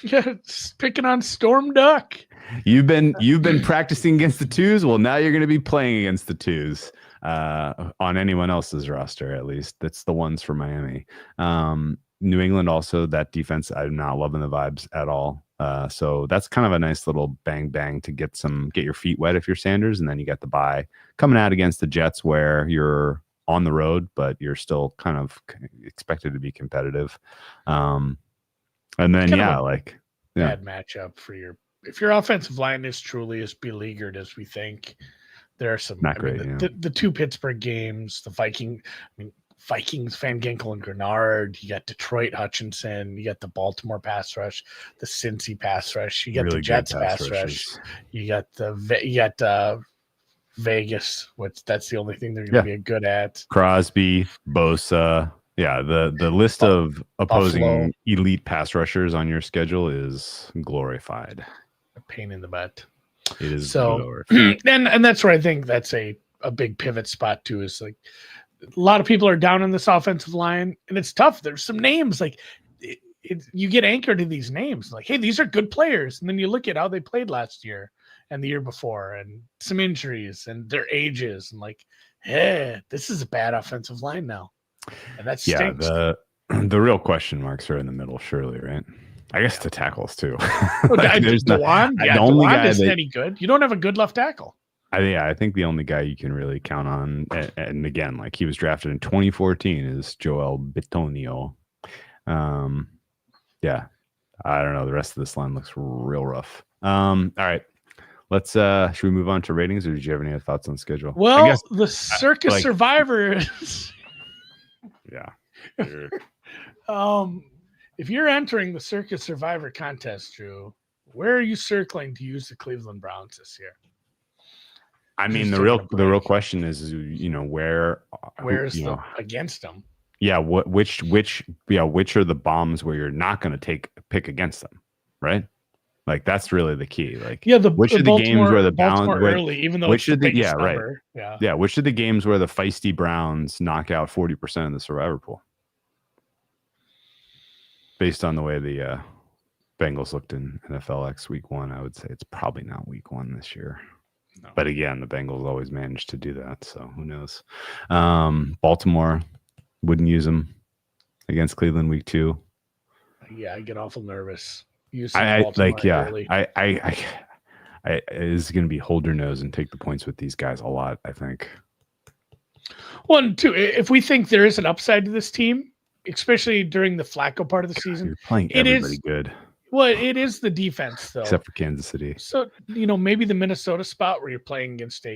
Speaker 3: Yeah, it's picking on Storm Duck.
Speaker 2: You've been practicing against the 2s. Well, now you're going to be playing against the 2s. On anyone else's roster, at least. That's the ones for Miami. New England also, that defense, I'm not loving the vibes at all. So that's kind of a nice little bang to get your feet wet if you're Sanders, and then you got the bye coming out against the Jets, where you're on the road, but you're still kind of expected to be competitive. And then
Speaker 3: bad matchup for if your offensive line is truly as beleaguered as we think. There are some
Speaker 2: not great.
Speaker 3: The 2 Pittsburgh games, the Vikings, Van Ginkel and Grenard. You got Detroit Hutchinson. You got the Baltimore pass rush, the Cincy pass rush. You got really the Jets pass rush. You got Vegas, which that's the only thing they're going to be good at.
Speaker 2: Crosby, Bosa. Yeah, the list of opposing Buffalo. Elite pass rushers on your schedule is glorified.
Speaker 3: A pain in the butt.
Speaker 2: It is
Speaker 3: so, and that's where I think that's a big pivot spot too. Is like a lot of people are down on this offensive line, and it's tough. There's some names like you get anchored to these names, like, hey, these are good players, and then you look at how they played last year and the year before, and some injuries and their ages, and like, hey, this is a bad offensive line now, and that stinks.
Speaker 2: Yeah, the real question marks are in the middle, surely, right? I guess the tackles too.
Speaker 3: Dewan isn't any good. You don't have a good left tackle.
Speaker 2: I think the only guy you can really count on, and again, like, he was drafted in 2014, is Joel Bitonio. Yeah, I don't know. The rest of this line looks real rough. All right, let's. Should we move on to ratings, or did you have any other thoughts on schedule?
Speaker 3: Well, I guess, the Circus Survivor is.
Speaker 2: Yeah.
Speaker 3: If you're entering the Circus Survivor contest, Drew, where are you circling to use the Cleveland Browns this year?
Speaker 2: I mean, the real question is where's
Speaker 3: against them?
Speaker 2: Yeah, which are the bombs where you're not going to pick against them, right? Like, that's really the key. Like, which are the games where the Baltimore
Speaker 3: early, even though it's the biggest number.
Speaker 2: Right. Yeah, which are the games where the feisty Browns knock out 40% of the Survivor pool? based on the way the Bengals looked in NFLX week 1, I would say it's probably not week 1 this year. No. But again, the Bengals always manage to do that, so who knows? Baltimore wouldn't use them against Cleveland week 2.
Speaker 3: Yeah, I get awful nervous.
Speaker 2: I is going to be hold your nose and take the points with these guys a lot, I think.
Speaker 3: 1, 2. If we think there is an upside to this team, especially during the Flacco part of the season,
Speaker 2: you're playing everybody good.
Speaker 3: Well, it is the defense, though.
Speaker 2: Except for Kansas City.
Speaker 3: So, maybe the Minnesota spot where you're playing against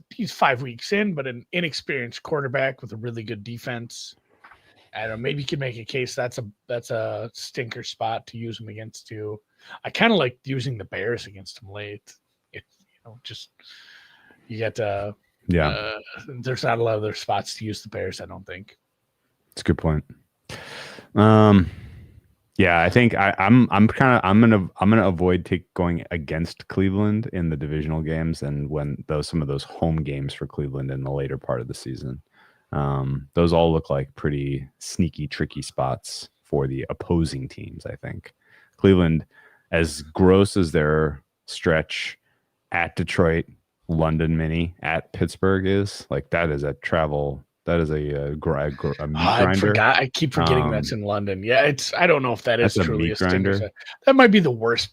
Speaker 3: he's 5 weeks in, but an inexperienced quarterback with a really good defense. I don't know, maybe you could make a case that's a stinker spot to use him against too. I kind of like using the Bears against him late. You get there's not a lot of other spots to use the Bears, I don't think.
Speaker 2: It's a good point. Yeah, I think I'm gonna avoid going against Cleveland in the divisional games and when some of those home games for Cleveland in the later part of the season. Those all look like pretty sneaky, tricky spots for the opposing teams. I think Cleveland, as gross as their stretch at Detroit, London mini at Pittsburgh is, like that is a travel. That is a meat grinder.
Speaker 3: I keep forgetting that's in London. Yeah, I don't know if that is truly a
Speaker 2: grinder.
Speaker 3: That might be the worst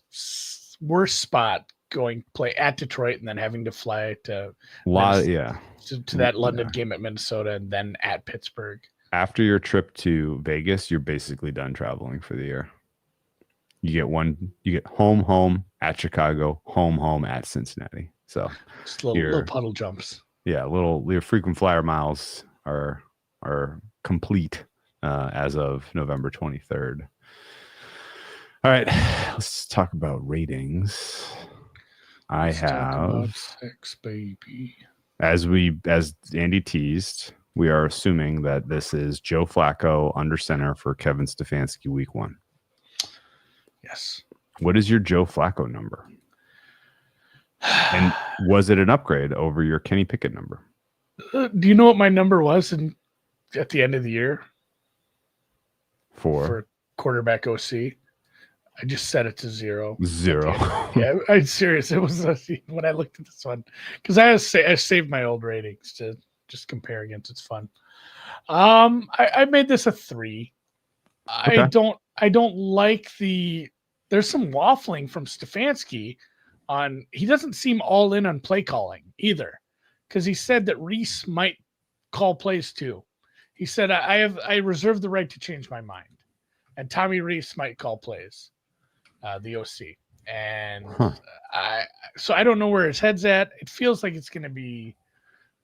Speaker 3: spot going play at Detroit and then having to fly to that London game at Minnesota and then at Pittsburgh.
Speaker 2: After your trip to Vegas, you're basically done traveling for the year. You get home at Chicago, home at Cincinnati. So
Speaker 3: just little puddle jumps.
Speaker 2: Yeah, your frequent flyer miles are complete as of November 23rd. All right, let's talk about ratings. Talk about
Speaker 3: sex, baby.
Speaker 2: As Andy teased, we are assuming that this is Joe Flacco under center for Kevin Stefanski week 1.
Speaker 3: Yes.
Speaker 2: What is your Joe Flacco number? And was it an upgrade over your Kenny Pickett number?
Speaker 3: Do you know what my number was at the end of the year?
Speaker 2: For
Speaker 3: quarterback OC? I just set it to 0.
Speaker 2: 0.
Speaker 3: Yeah, I'm serious. It was when I looked at this one because I saved my old ratings to just compare against. It's fun. I made this a 3. Okay. I don't like there's some waffling from Stefanski on. He doesn't seem all in on play calling either, because he said that Reese might call plays too. He said I reserve the right to change my mind, and Tommy Reese might call plays. The OC, and so I don't know where his head's at. It feels like it's going to be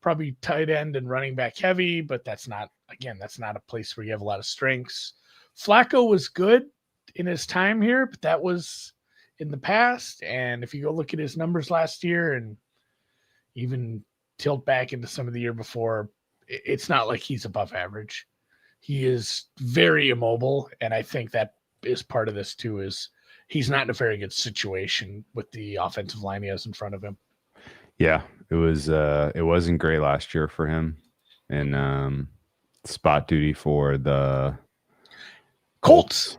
Speaker 3: probably tight end and running back heavy, but that's not a place where you have a lot of strengths. Flacco was good in his time here, but that was in the past. And if you go look at his numbers last year and even tilt back into some of the year before, it's not like he's above average. He is very immobile, and I think that is part of this too. Is he's not in a very good situation with the offensive line he has in front of him.
Speaker 2: Yeah, it wasn't great last year for him in spot duty for the Colts.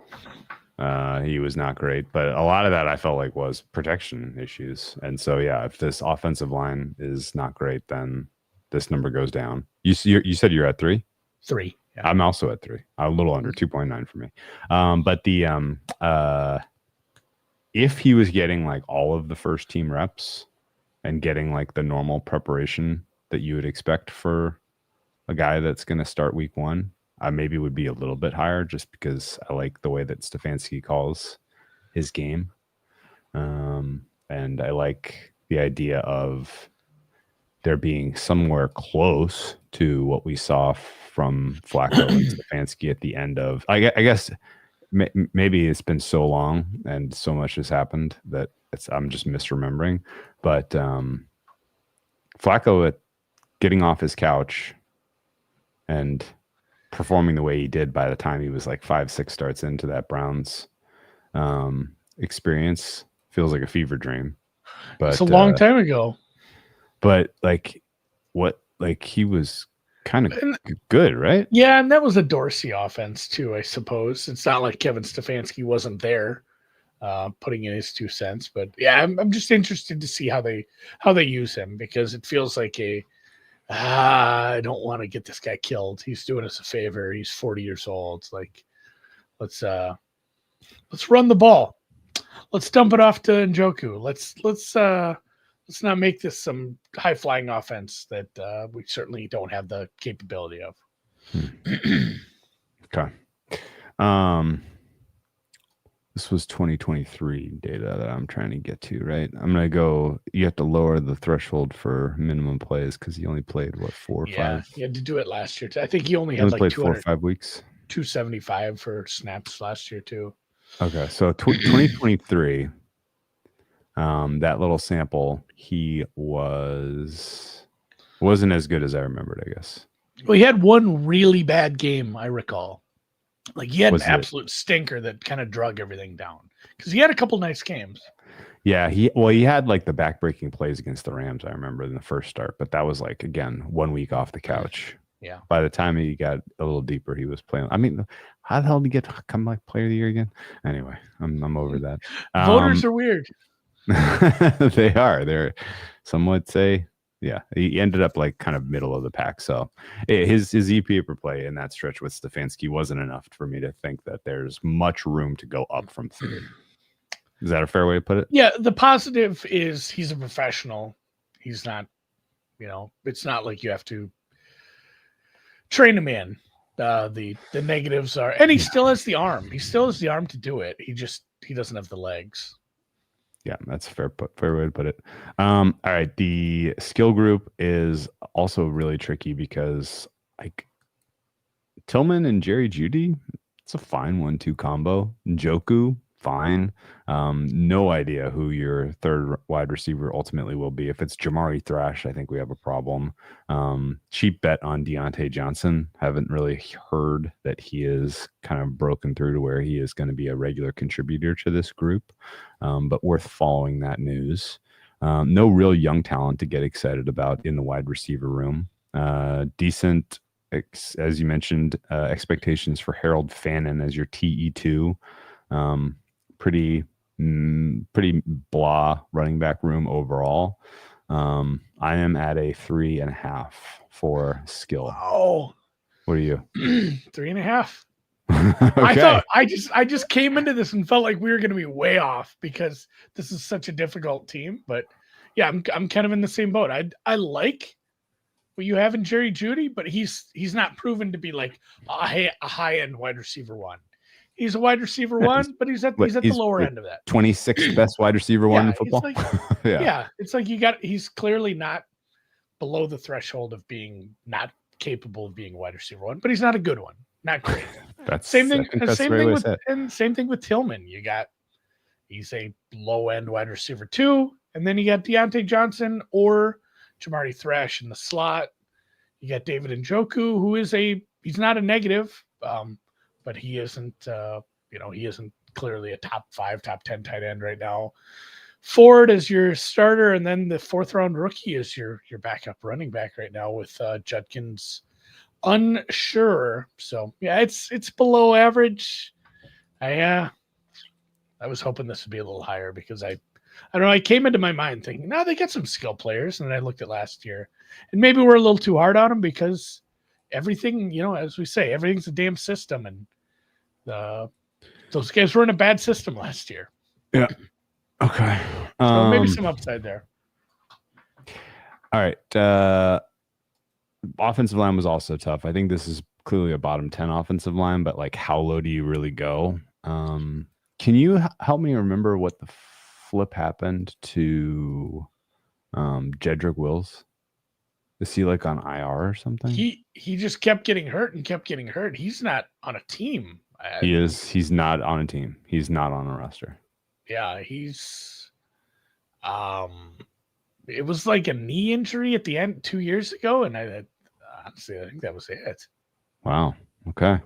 Speaker 2: He was not great, but a lot of that I felt like was protection issues. And so, yeah, if this offensive line is not great, then this number goes down. You said you're at 3?
Speaker 3: 3. Yeah.
Speaker 2: I'm also at 3. A little under 2.9 for me. But the if he was getting like all of the first team reps and getting like the normal preparation that you would expect for a guy that's going to start week 1, I maybe would be a little bit higher just because I like the way that Stefanski calls his game. And I like the idea of there being somewhere close to what we saw from Flacco and Stefanski at the end of, I guess maybe it's been so long and so much has happened that I'm just misremembering. But Flacco getting off his couch and performing the way he did by the time he was like 5-6 starts into that Browns experience feels like a fever dream. But
Speaker 3: it's a long time ago.
Speaker 2: But he was kind of good, right?
Speaker 3: Yeah, and that was a Dorsey offense too, I suppose. It's not like Kevin Stefanski wasn't there putting in his 2 cents, but yeah, I'm just interested to see how they use him, because it feels like I don't want to get this guy killed. He's doing us a favor. He's 40 years old. Like, let's run the ball. Let's dump it off to Njoku. Let's not make this some high flying offense that we certainly don't have the capability of.
Speaker 2: Okay. This was 2023 data that I'm trying to get to, right? I'm going to go, you have to lower the threshold for minimum plays because he only played, 4 or 5?
Speaker 3: Yeah, he had to do it last year. I think he only
Speaker 2: He
Speaker 3: had
Speaker 2: only
Speaker 3: like
Speaker 2: played 4 or 5 weeks.
Speaker 3: 275 for snaps last year too.
Speaker 2: Okay, so 2023, that little sample, he wasn't as good as I remembered, I guess.
Speaker 3: Well, he had one really bad game, I recall. Like, he had
Speaker 2: Was
Speaker 3: an absolute stinker that kind of drug everything down, because he had a couple nice games.
Speaker 2: Yeah, he had like the backbreaking plays against the Rams, I remember, in the first start, but that was like, again, 1 week off the couch.
Speaker 3: Yeah.
Speaker 2: By the time he got a little deeper, he was playing. I mean, how the hell did he come like player of the year again? Anyway, I'm over that.
Speaker 3: Voters are weird.
Speaker 2: They are. Some would say, yeah, he ended up like kind of middle of the pack. So his EPA per play in that stretch with Stefanski wasn't enough for me to think that there's much room to go up from 3. Is that a fair way to put it?
Speaker 3: Yeah, the positive is he's a professional. He's not, it's not like you have to train him in. The negatives are, and he still has the arm. He still has the arm to do it. He doesn't have the legs.
Speaker 2: Yeah, that's a fair way to put it. All right, the skill group is also really tricky because like Tillman and Jerry Jeudy, it's a fine 1-2 combo. Njoku, fine. No idea who your third wide receiver ultimately will be. If it's Jamari Thrash, I think we have a problem. Cheap bet on Deontay Johnson. Haven't really heard that he is kind of broken through to where he is going to be a regular contributor to this group, but worth following that news. No real young talent to get excited about in the wide receiver room. Decent, as you mentioned, expectations for Harold Fannin as your TE2. Pretty blah running back room overall. I am at a 3.5 for skill.
Speaker 3: Oh,
Speaker 2: what are you?
Speaker 3: 3.5.
Speaker 2: Okay.
Speaker 3: I thought I just came into this and felt like we were going to be way off because this is such a difficult team. But yeah, I'm kind of in the same boat. I like what you have in Jerry Jeudy, but he's not proven to be like a high end wide receiver 1. He's a wide receiver 1, but he's at the lower end of that.
Speaker 2: 26th best wide receiver 1 in football.
Speaker 3: Like, yeah, it's like he's clearly not below the threshold of being not capable of being a wide receiver 1, but he's not a good one. Not great. Same thing with Tillman. He's a low end wide receiver 2, and then you got Deontay Johnson or Jamari Thrash in the slot. You got David Njoku, who he's not a negative, but he isn't clearly a top 5, top 10 tight end right now. Ford is your starter, and then the 4th round rookie is your backup running back right now with Judkins unsure. So yeah, it's below average. I was hoping this would be a little higher because I don't know. I came into my mind thinking, no, they got some skill players, and then I looked at last year, and maybe we're a little too hard on them because everything, as we say, everything's a damn system, and those guys were in a bad system last year.
Speaker 2: Yeah. Okay.
Speaker 3: So maybe some upside there.
Speaker 2: All right. Offensive line was also tough. I think this is clearly a bottom 10 offensive line, but like, how low do you really go? Can you help me remember what the flip happened to Jedrick Wills? Is he like on IR or something?
Speaker 3: He just kept getting hurt and kept getting hurt. He's not on a team.
Speaker 2: He is. He's not on a team. He's not on a roster.
Speaker 3: Yeah, he's. It was like a knee injury at the end 2 years ago, and honestly, I think that was it.
Speaker 2: Wow. Okay.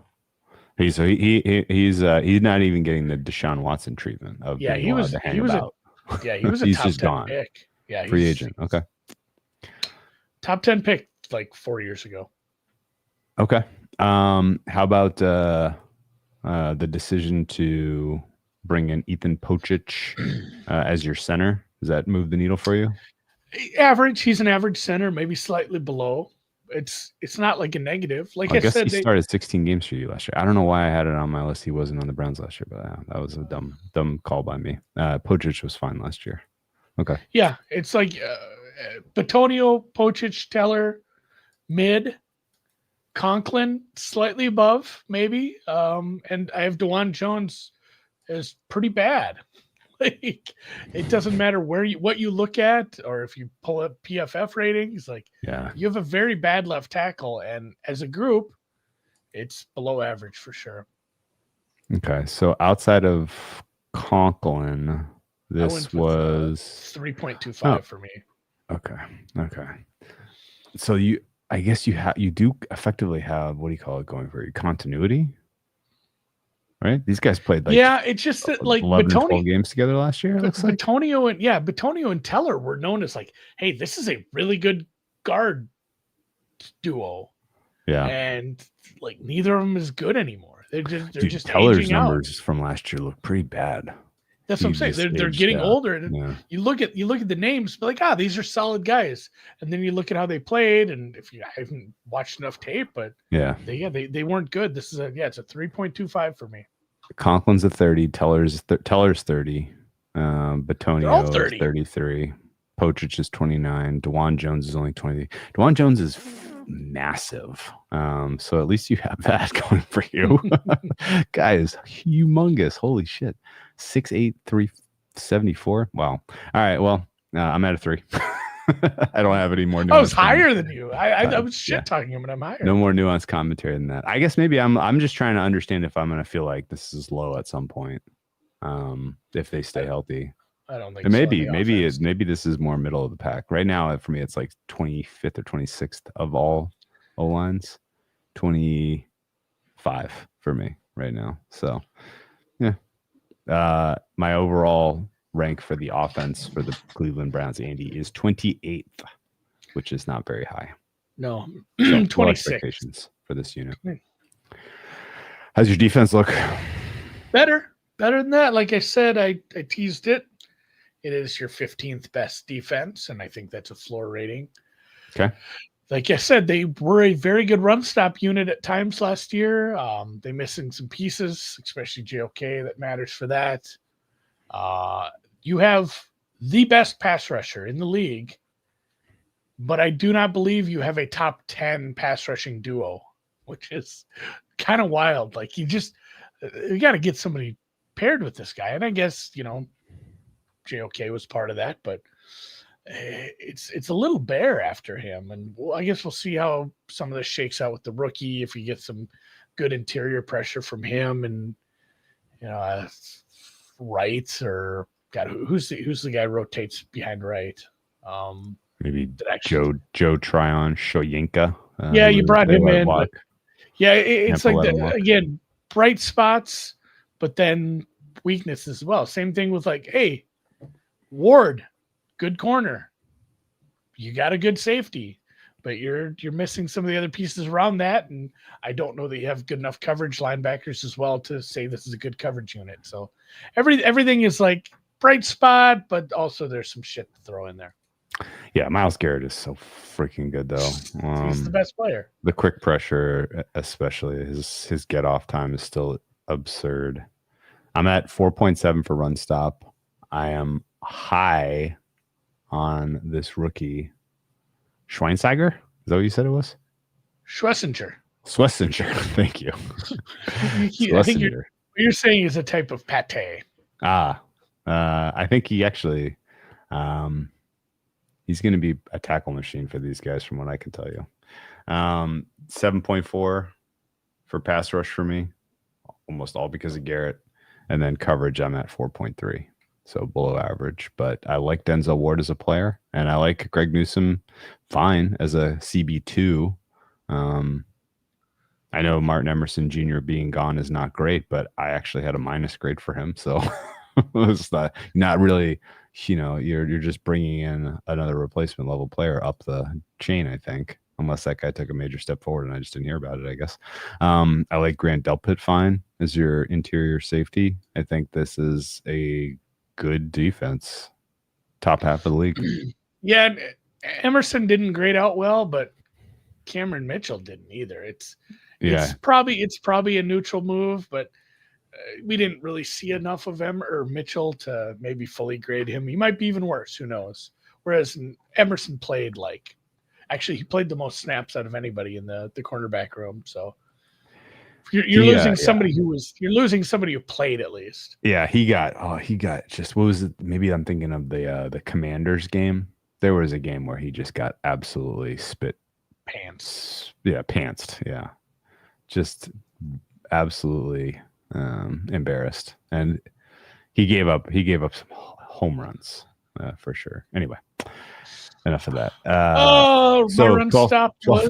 Speaker 2: He's not even getting the Deshaun Watson treatment of being allowed to hang about.
Speaker 3: He was a
Speaker 2: he's
Speaker 3: top
Speaker 2: just
Speaker 3: 10
Speaker 2: gone.
Speaker 3: pick. Yeah,
Speaker 2: free agent. Okay.
Speaker 3: Top 10 pick like 4 years ago.
Speaker 2: Okay. How about the decision to bring in Ethan Pocic as your center? Does that move the needle for you?
Speaker 3: Average. He's an average center, maybe slightly below. It's not like a negative. Like
Speaker 2: I
Speaker 3: I
Speaker 2: guess
Speaker 3: said,
Speaker 2: he started 16 games for you last year. I don't know why I had it on my list. He wasn't on the Browns last year, but that was a dumb call by me. Pocic was fine last year. Okay.
Speaker 3: yeah, it's like Batonio, Pocic, Teller, mid. Conklin slightly above, maybe. And I have DeJuan Jones as pretty bad. Like it doesn't matter what you look at, or if you pull up PFF ratings, like
Speaker 2: Yeah.
Speaker 3: you have a very bad left tackle, and as a group, it's below average for sure.
Speaker 2: Okay. So outside of Conklin, this was
Speaker 3: 3.25 for me.
Speaker 2: Okay. Okay. So I guess you do effectively have, what do you call it, going for you? Continuity, right? These guys played
Speaker 3: It's just that
Speaker 2: 11 or 12 games together last year. It looks like
Speaker 3: Batonio and Teller were known as like, hey, this is a really good guard duo.
Speaker 2: Yeah.
Speaker 3: And like neither of them is good anymore. They're just
Speaker 2: Teller's
Speaker 3: aging
Speaker 2: numbers
Speaker 3: out.
Speaker 2: from last year look pretty bad.
Speaker 3: That's what I'm saying. They're getting older. And you look at the names, but like, these are solid guys. And then you look at how they played, and if you haven't watched enough tape, but they weren't good. This is it's a 3.25 for me.
Speaker 2: Conklin's a 30, Teller's 30, Batonio is 33, Pocic is 29, DeJuan Jones is only 20. DeJuan Jones is massive. So at least you have that going for you. Guy is humongous. Holy shit. 6'8", 374. Wow. All right. Well, I'm at a 3. I don't have any more nuance.
Speaker 3: I was higher than you. I was shit talking him, and I'm higher.
Speaker 2: No more nuanced commentary than that. I guess maybe I'm just trying to understand if I'm going to feel like this is low at some point. If they stay healthy.
Speaker 3: I don't think.
Speaker 2: And maybe this is more middle of the pack. Right now, for me, it's like 25th or 26th of all O lines. 25 for me right now. So, yeah. My overall rank for the offense for the Cleveland Browns, Andy, is 28th, which is not very high.
Speaker 3: No,
Speaker 2: so
Speaker 3: 26
Speaker 2: expectations for this unit. How's your defense look?
Speaker 3: Better than that. Like I said, I teased it. It is your 15th best defense, and I think that's a floor rating.
Speaker 2: Okay.
Speaker 3: Like I said, they were a very good run stop unit at times last year. They're missing some pieces, especially JOK, that matters for that. You have the best pass rusher in the league, but I do not believe you have a top 10 pass rushing duo, which is kind of wild. Like you got to get somebody paired with this guy. And I guess, JOK was part of that, but it's a little bare after him, and I guess we'll see how some of this shakes out with the rookie, if we get some good interior pressure from him, and Wright, or God, who's the guy who rotates behind Wright?
Speaker 2: Maybe Joe Tryon Shoyinka.
Speaker 3: You brought him in, but it's like again, bright spots, but then weaknesses as well. Same thing with like, hey, Ward, good corner. You got a good safety, but you're missing some of the other pieces around that, and I don't know that you have good enough coverage linebackers as well to say this is a good coverage unit. So everything is like bright spot, but also there's some shit to throw in there.
Speaker 2: Yeah, Myles Garrett is so freaking good though.
Speaker 3: He's the best player.
Speaker 2: The quick pressure, especially his get off time, is still absurd. I'm at 4.7 for run stop. I am high on this rookie, Schweinsteiger. Is that what you said it was?
Speaker 3: Schlesinger.
Speaker 2: Thank you.
Speaker 3: I think what you're saying is a type of pate.
Speaker 2: I think he actually, he's going to be a tackle machine for these guys, from what I can tell you. 7.4 for pass rush for me, almost all because of Garrett, and then coverage I'm at 4.3. So below average, but I like Denzel Ward as a player, and I like Greg Newsome fine as a CB2. I know Martin Emerson Jr. being gone is not great, but I actually had a minus grade for him. So it's not really, you're just bringing in another replacement level player up the chain, I think, unless that guy took a major step forward and I just didn't hear about it, I guess. I like Grant Delpit fine as your interior safety. I think this is a good defense. Top half of the league.
Speaker 3: Yeah, Emerson didn't grade out well, but Cameron Mitchell didn't either. It's probably a neutral move, but we didn't really see enough of Mitchell to maybe fully grade him. He might be even worse. Who knows? Whereas Emerson played he played the most snaps out of anybody in the cornerback room. So you're losing somebody who played at least.
Speaker 2: Yeah, he got just, what was it? Maybe I'm thinking of the Commanders game. There was a game where he just got absolutely spit
Speaker 3: pants.
Speaker 2: Yeah, pantsed. Yeah. Just absolutely embarrassed. And he gave up some home runs for sure. Anyway, enough of that.
Speaker 3: My run stop was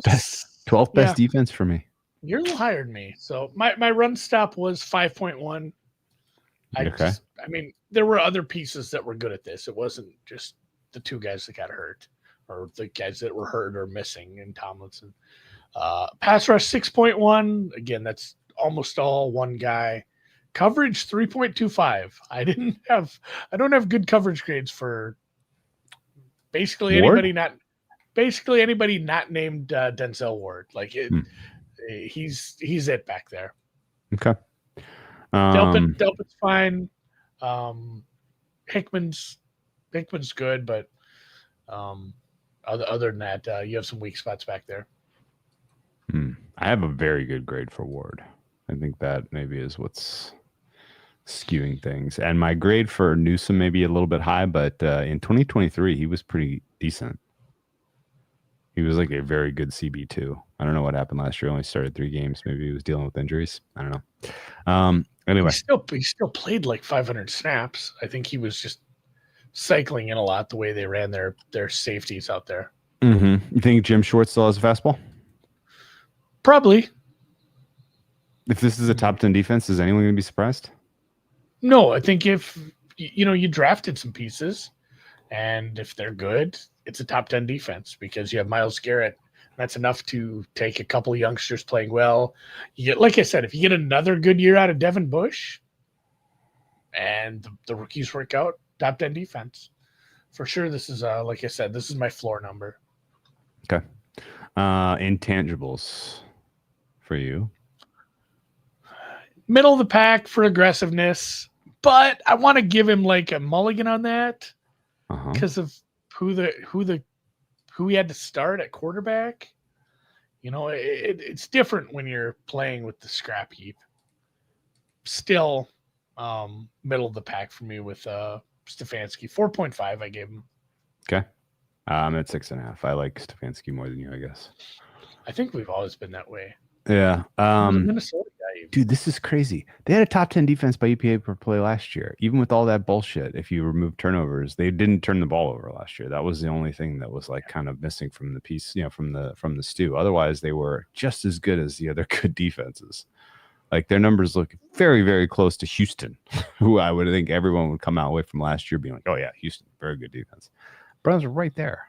Speaker 2: 12th best defense for me.
Speaker 3: You're a little higher than me. So my run stop was 5.1. I mean, there were other pieces that were good at this. It wasn't just the two guys that got hurt or the guys that were hurt or missing in Tomlinson. Pass rush 6.1. Again, that's almost all one guy. Coverage 3.25. I don't have good coverage grades for basically anybody not named Denzel Ward. He's it back there.
Speaker 2: Okay.
Speaker 3: Delpit's fine. Hickman's good, but other than that, you have some weak spots back there.
Speaker 2: I have a very good grade for Ward. I think that maybe is what's skewing things. And my grade for Newsome may be a little bit high, but in 2023, he was pretty decent. He was like a very good CB2. I don't know what happened last year. Only started 3 games. Maybe he was dealing with injuries. I don't know. Anyway,
Speaker 3: he still played like 500 snaps. I think he was just cycling in a lot the way they ran their safeties out there.
Speaker 2: Mm-hmm. You think Jim Schwartz still has a fastball?
Speaker 3: Probably.
Speaker 2: If this is a top 10 defense, is anyone going to be surprised?
Speaker 3: No, I think if you drafted some pieces, and if they're good, it's a top 10 defense because you have Myles Garrett. That's enough to take a couple of youngsters playing well. You get, like I said, if you get another good year out of Devin Bush, and the rookies work out, top 10 defense for sure. This is like I said, this is my floor number.
Speaker 2: Okay. Intangibles for you.
Speaker 3: Middle of the pack for aggressiveness, but I want to give him like a mulligan on that because of who he had to start at quarterback. It's different when you're playing with the scrap heap. Still, middle of the pack for me with Stefanski. 4.5 I gave him.
Speaker 2: Okay. I'm at 6.5. I like Stefanski more than you, I guess.
Speaker 3: I think we've always been that way.
Speaker 2: Yeah.
Speaker 3: Minnesota guy.
Speaker 2: Dude, this is crazy. They had a top 10 defense by EPA per play last year. Even with all that bullshit, if you remove turnovers, they didn't turn the ball over last year. That was the only thing that was like kind of missing from the piece, from the stew. Otherwise, they were just as good as the other good defenses. Like their numbers look very, very close to Houston, who I would think everyone would come out away from last year being like, oh yeah, Houston, very good defense. Browns are right there.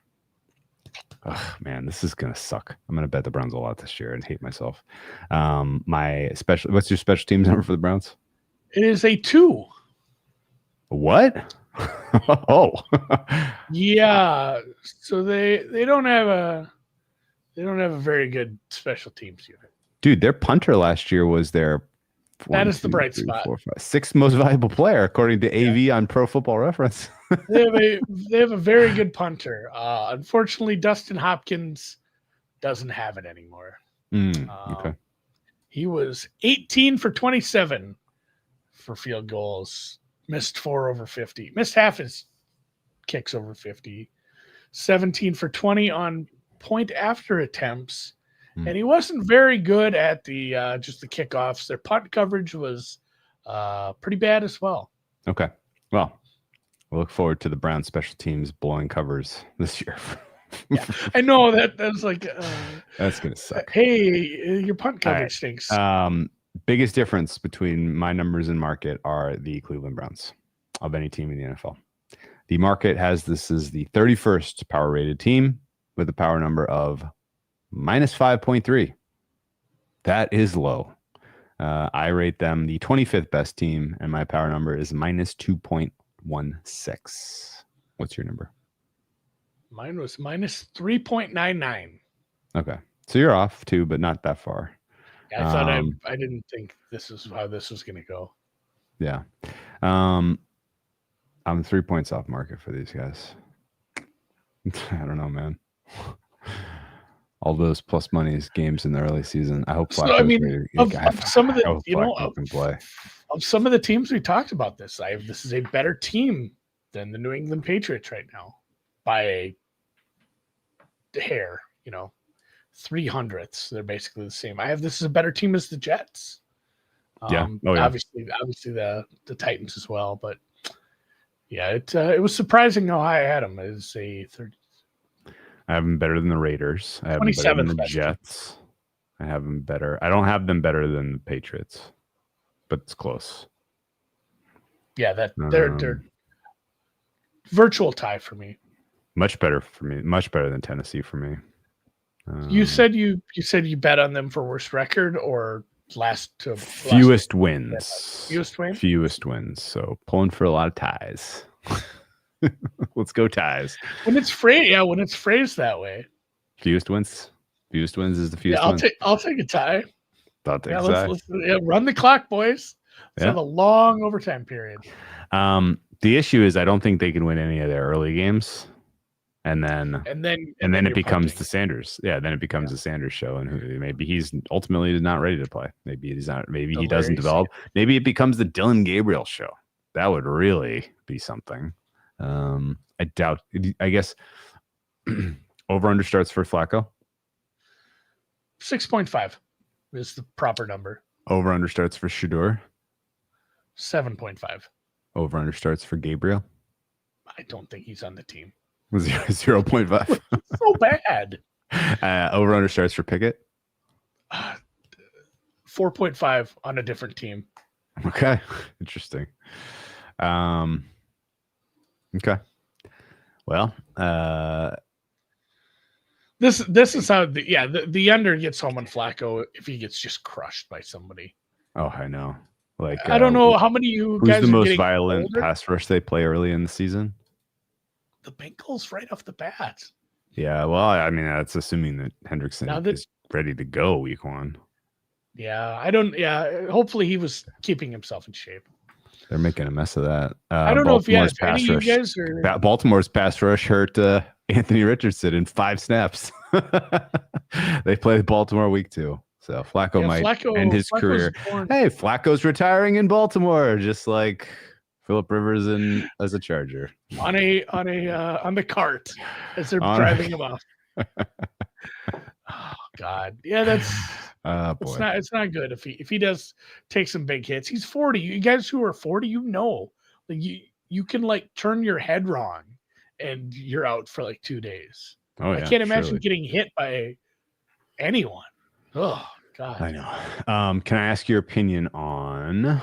Speaker 2: Oh, man, this is gonna suck. I'm gonna bet the Browns a lot this year and hate myself. What's your special teams number for the Browns?
Speaker 3: It is a 2.
Speaker 2: What? Oh,
Speaker 3: yeah. So they don't have a very good special teams unit.
Speaker 2: Dude, their punter last year was their
Speaker 3: that is the bright spot.
Speaker 2: 6th most valuable player according to AV on Pro Football Reference.
Speaker 3: they have a very good punter. Unfortunately, Dustin Hopkins doesn't have it anymore.
Speaker 2: Okay.
Speaker 3: He was 18 for 27 for field goals. Missed 4 over 50. Missed half his kicks over 50. 17 for 20 on point after attempts. And he wasn't very good at the just the kickoffs. Their punt coverage was pretty bad as well.
Speaker 2: Okay. Well, we'll look forward to the Browns special teams blowing covers this year.
Speaker 3: Yeah, I know that's like
Speaker 2: that's gonna suck.
Speaker 3: Hey, your punt coverage stinks.
Speaker 2: Biggest difference between my numbers and market are the Cleveland Browns of any team in the NFL. The market has this as the 31st power rated team with a power number of minus 5.3. That is low. I rate them the 25th best team, and my power number is minus 2.16. What's your number?
Speaker 3: Mine was minus 3.99.
Speaker 2: Okay. So you're off too, but not that far.
Speaker 3: I thought I didn't think this is how this was going to go.
Speaker 2: Yeah. I'm 3 points off market for these guys. I don't know, man. All those plus monies games in the early season. I hope
Speaker 3: Flacco's so, I mean, of some of the of some of the teams we talked about this, this is a better team than the New England Patriots right now by a hair, 300ths. They're basically the same. This is a better team as the Jets.
Speaker 2: Yeah.
Speaker 3: Obviously the Titans as well, but yeah, it was surprising how high I had them as a 30.
Speaker 2: I have them better than the Raiders. I have them better than the Jets. I have them better. I don't have them better than the Patriots, but it's close.
Speaker 3: Yeah, they're virtual tie for me.
Speaker 2: Much better for me. Much better than Tennessee for me.
Speaker 3: You said you bet on them for worst record or
Speaker 2: fewest wins.
Speaker 3: Fewest
Speaker 2: wins. So pulling for a lot of ties. Let's go ties.
Speaker 3: When it's phrased that way.
Speaker 2: Fewest wins. Fewest wins is the fewest.
Speaker 3: I'll take a tie.
Speaker 2: I'll take a tie.
Speaker 3: Let's run the clock, boys. Let's have a long overtime period.
Speaker 2: The issue is I don't think they can win any of their early games. And then it becomes the Sanders. Yeah, then it becomes the Sanders show, and maybe he's ultimately not ready to play. Maybe he's not. Maybe he doesn't develop. Maybe it becomes the Dylan Gabriel show. That would really be something. I doubt. I guess over under starts for Flacco.
Speaker 3: 6.5 is the proper number.
Speaker 2: Over under starts for Shedeur.
Speaker 3: 7.5.
Speaker 2: Over under starts for Gabriel.
Speaker 3: I don't think he's on the team.
Speaker 2: 0.5.
Speaker 3: So bad.
Speaker 2: Over under starts for Pickett.
Speaker 3: 4.5 on a different team.
Speaker 2: Okay, interesting. Okay. Well,
Speaker 3: this is how the under gets home on Flacco if he gets just crushed by somebody.
Speaker 2: Oh, I know. Like
Speaker 3: I don't know how many of you guys.
Speaker 2: Who's the most violent pass rush they play early in the season?
Speaker 3: The Bengals right off the bat.
Speaker 2: Yeah, well, I mean that's assuming that Hendrickson is ready to go week 1.
Speaker 3: Yeah, I don't. Yeah, hopefully he was keeping himself in shape.
Speaker 2: They're making a mess of that.
Speaker 3: I don't know if any of you guys are.
Speaker 2: Baltimore's pass rush hurt Anthony Richardson in 5 snaps. They play Baltimore week 2, so Flacco might end his career. Hey, Flacco's retiring in Baltimore, just like Phillip Rivers as a Charger
Speaker 3: on the cart as they're driving him off. Oh God, yeah, that's. It's not good if he does take some big hits. He's 40. You guys who are 40, like you can like turn your head wrong and you're out for like 2 days.
Speaker 2: Oh, yeah,
Speaker 3: I can't imagine getting hit by anyone. Oh God.
Speaker 2: I know. Can I ask your opinion on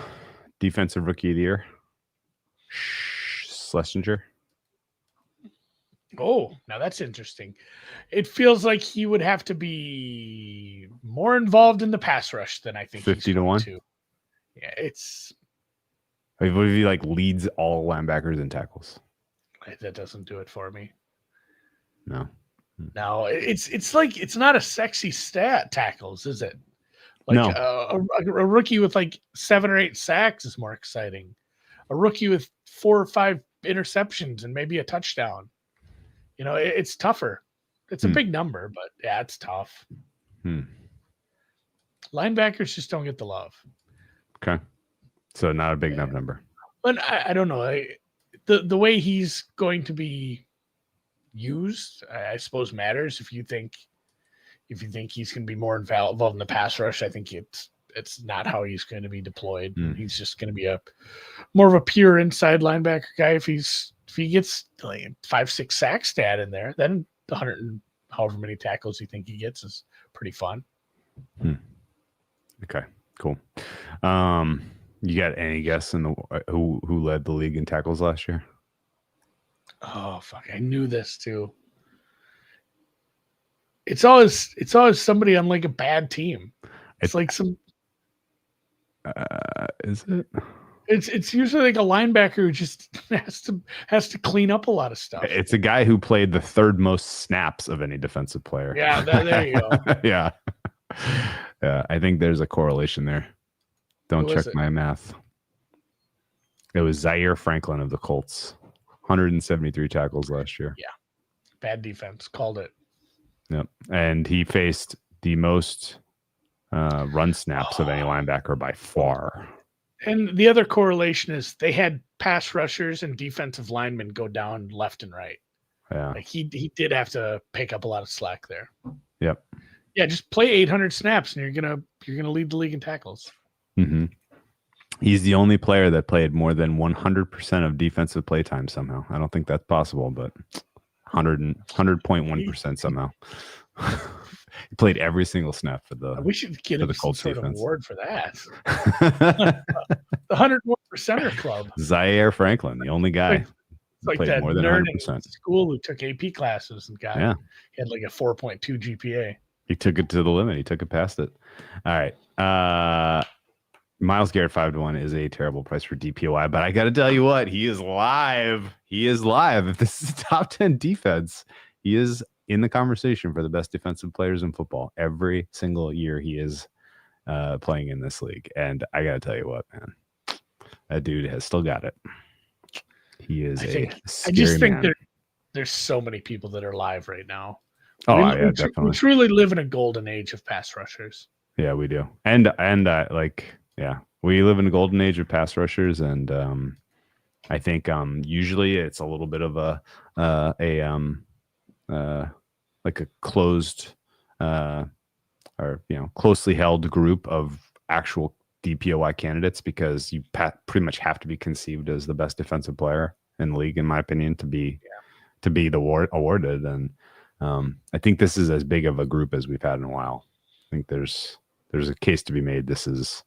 Speaker 2: defensive rookie of the year? Schlesinger.
Speaker 3: Oh, now that's interesting. It feels like he would have to be more involved in the pass rush than I think
Speaker 2: 50-1.
Speaker 3: Yeah, it's.
Speaker 2: What if he like leads all linebackers in tackles?
Speaker 3: That doesn't do it for me.
Speaker 2: No.
Speaker 3: No, it's like it's not a sexy stat tackles, is it? Like
Speaker 2: no.
Speaker 3: A rookie with like 7 or 8 sacks is more exciting. A rookie with 4 or 5 interceptions and maybe a touchdown. It's tougher. It's a big number, but yeah, it's tough. Linebackers just don't get the love.
Speaker 2: Okay. So not a big enough number.
Speaker 3: But I don't know. The way he's going to be used, I suppose matters. If you think he's going to be more involved in the pass rush, I think it's not how he's going to be deployed. He's just going to be more of a pure inside linebacker guy. If he gets like 5-6 sack stat in there, then the 100 and however many tackles you think he gets is pretty fun.
Speaker 2: Okay, cool. You got any guess in who led the league in tackles last year?
Speaker 3: Oh fuck! I knew this too. It's always somebody on like a bad team. It's like some.
Speaker 2: Is it?
Speaker 3: It's usually like a linebacker who just has to clean up a lot of stuff.
Speaker 2: It's a guy who played the third most snaps of any defensive player.
Speaker 3: Yeah, there you go.
Speaker 2: Yeah. Yeah, I think there's a correlation there. Don't check my math. It was Zaire Franklin of the Colts. 173 tackles last year.
Speaker 3: Yeah. Bad defense. Called it.
Speaker 2: Yep. And he faced the most run snaps of any linebacker by far.
Speaker 3: And the other correlation is they had pass rushers and defensive linemen go down left and right.
Speaker 2: Yeah.
Speaker 3: Like he did have to pick up a lot of slack there.
Speaker 2: Yep.
Speaker 3: Yeah, just play 800 snaps and you're gonna lead the league in tackles.
Speaker 2: Mm-hmm. He's the only player that played more than 100% of defensive play time somehow. I don't think that's possible, but 100.1% somehow. He played every single snap for the.
Speaker 3: We should get him some sort of award for that. The 101%er club.
Speaker 2: Zaire Franklin, the only guy.
Speaker 3: It's like that more than nerd 100%. In school who took AP classes and he had like a 4.2 GPA.
Speaker 2: He took it to the limit. He took it past it. All right. Myles Garrett 5-1 is a terrible price for DPOI, but I got to tell you what, he is live. He is live. If this is a top 10 defense, he is in the conversation for the best defensive players in football. Every single year he is playing in this league. And I got to tell you what, man, that dude has still got it. He is I just think
Speaker 3: there's so many people that are live right now.
Speaker 2: Definitely.
Speaker 3: We truly live in a golden age of pass rushers.
Speaker 2: Yeah, we do. And we live in a golden age of pass rushers. And I think usually it's a little bit of a closed or closely held group of actual DPOI candidates, because you pretty much have to be conceived as the best defensive player in the league, in my opinion, to be the awarded. And I think this is as big of a group as we've had in a while. I think there's a case to be made. This is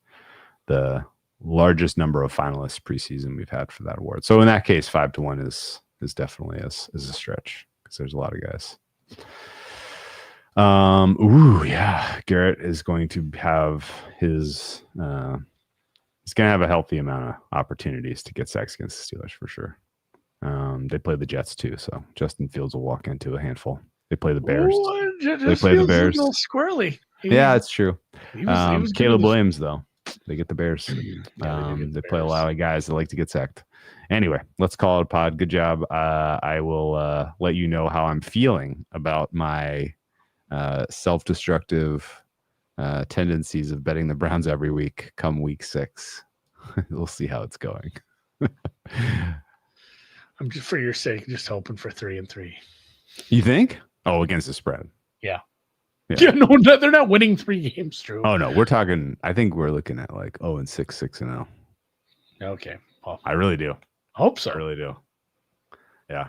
Speaker 2: the largest number of finalists preseason we've had for that award. So in that case, 5-1 is definitely is a stretch, because there's a lot of guys. Garrett is going to have his he's going to have a healthy amount of opportunities to get sacks against the Steelers for sure. They play the Jets too, so Justin Fields will walk into a handful. They play the Bears. They play the Bears.
Speaker 3: A little squirrely.
Speaker 2: It's true.
Speaker 3: He was
Speaker 2: Caleb Williams, though, they get the Bears. They play a lot of guys that like to get sacked. Anyway, let's call it a pod. Good job. I will let you know how I'm feeling about my self-destructive tendencies of betting the Browns every week come week 6. We'll see how it's going.
Speaker 3: I'm just, for your sake, just hoping for 3-3.
Speaker 2: You think? Oh, against the spread.
Speaker 3: Yeah. No, they're not winning 3 games, Drew.
Speaker 2: Oh no, we're talking. I think we're looking at like 0-6, 6-0.
Speaker 3: Okay. Well,
Speaker 2: I really do.
Speaker 3: Hope so.
Speaker 2: I really do. Yeah.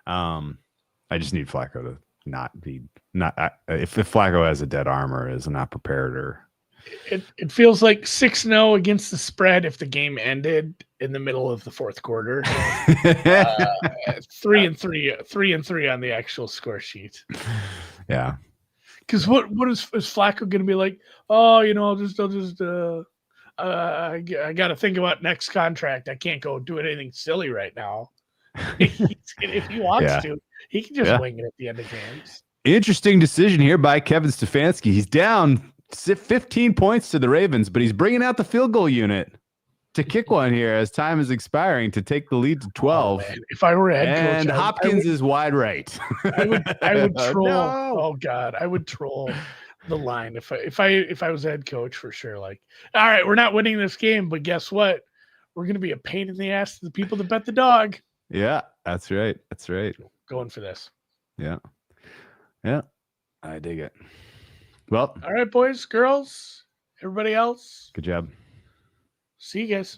Speaker 2: I just need Flacco to if Flacco has a dead arm or is not prepared, or
Speaker 3: it feels like 6-0 against the spread if the game ended in the middle of the fourth quarter. 3-3 on the actual score sheet.
Speaker 2: Yeah.
Speaker 3: Because what is Flacco going to be like? Oh, I'll just I got to think about next contract. I can't go do anything silly right now. If he wants to, he can just wing it at the end of games.
Speaker 2: Interesting decision here by Kevin Stefanski. He's down 15 points to the Ravens, but he's bringing out the field goal unit to kick one here as time is expiring to take the lead to 12.
Speaker 3: Oh, if I were a head coach,
Speaker 2: and Hopkins is wide right.
Speaker 3: I would troll. No. Oh God, I would troll the line if I was a head coach for sure. Like, all right, we're not winning this game, but guess what? We're going to be a pain in the ass to the people that bet the dog.
Speaker 2: Yeah, that's right. That's right.
Speaker 3: Going for this.
Speaker 2: Yeah. I dig it. Well,
Speaker 3: all right, boys, girls, everybody else.
Speaker 2: Good job.
Speaker 3: See you guys.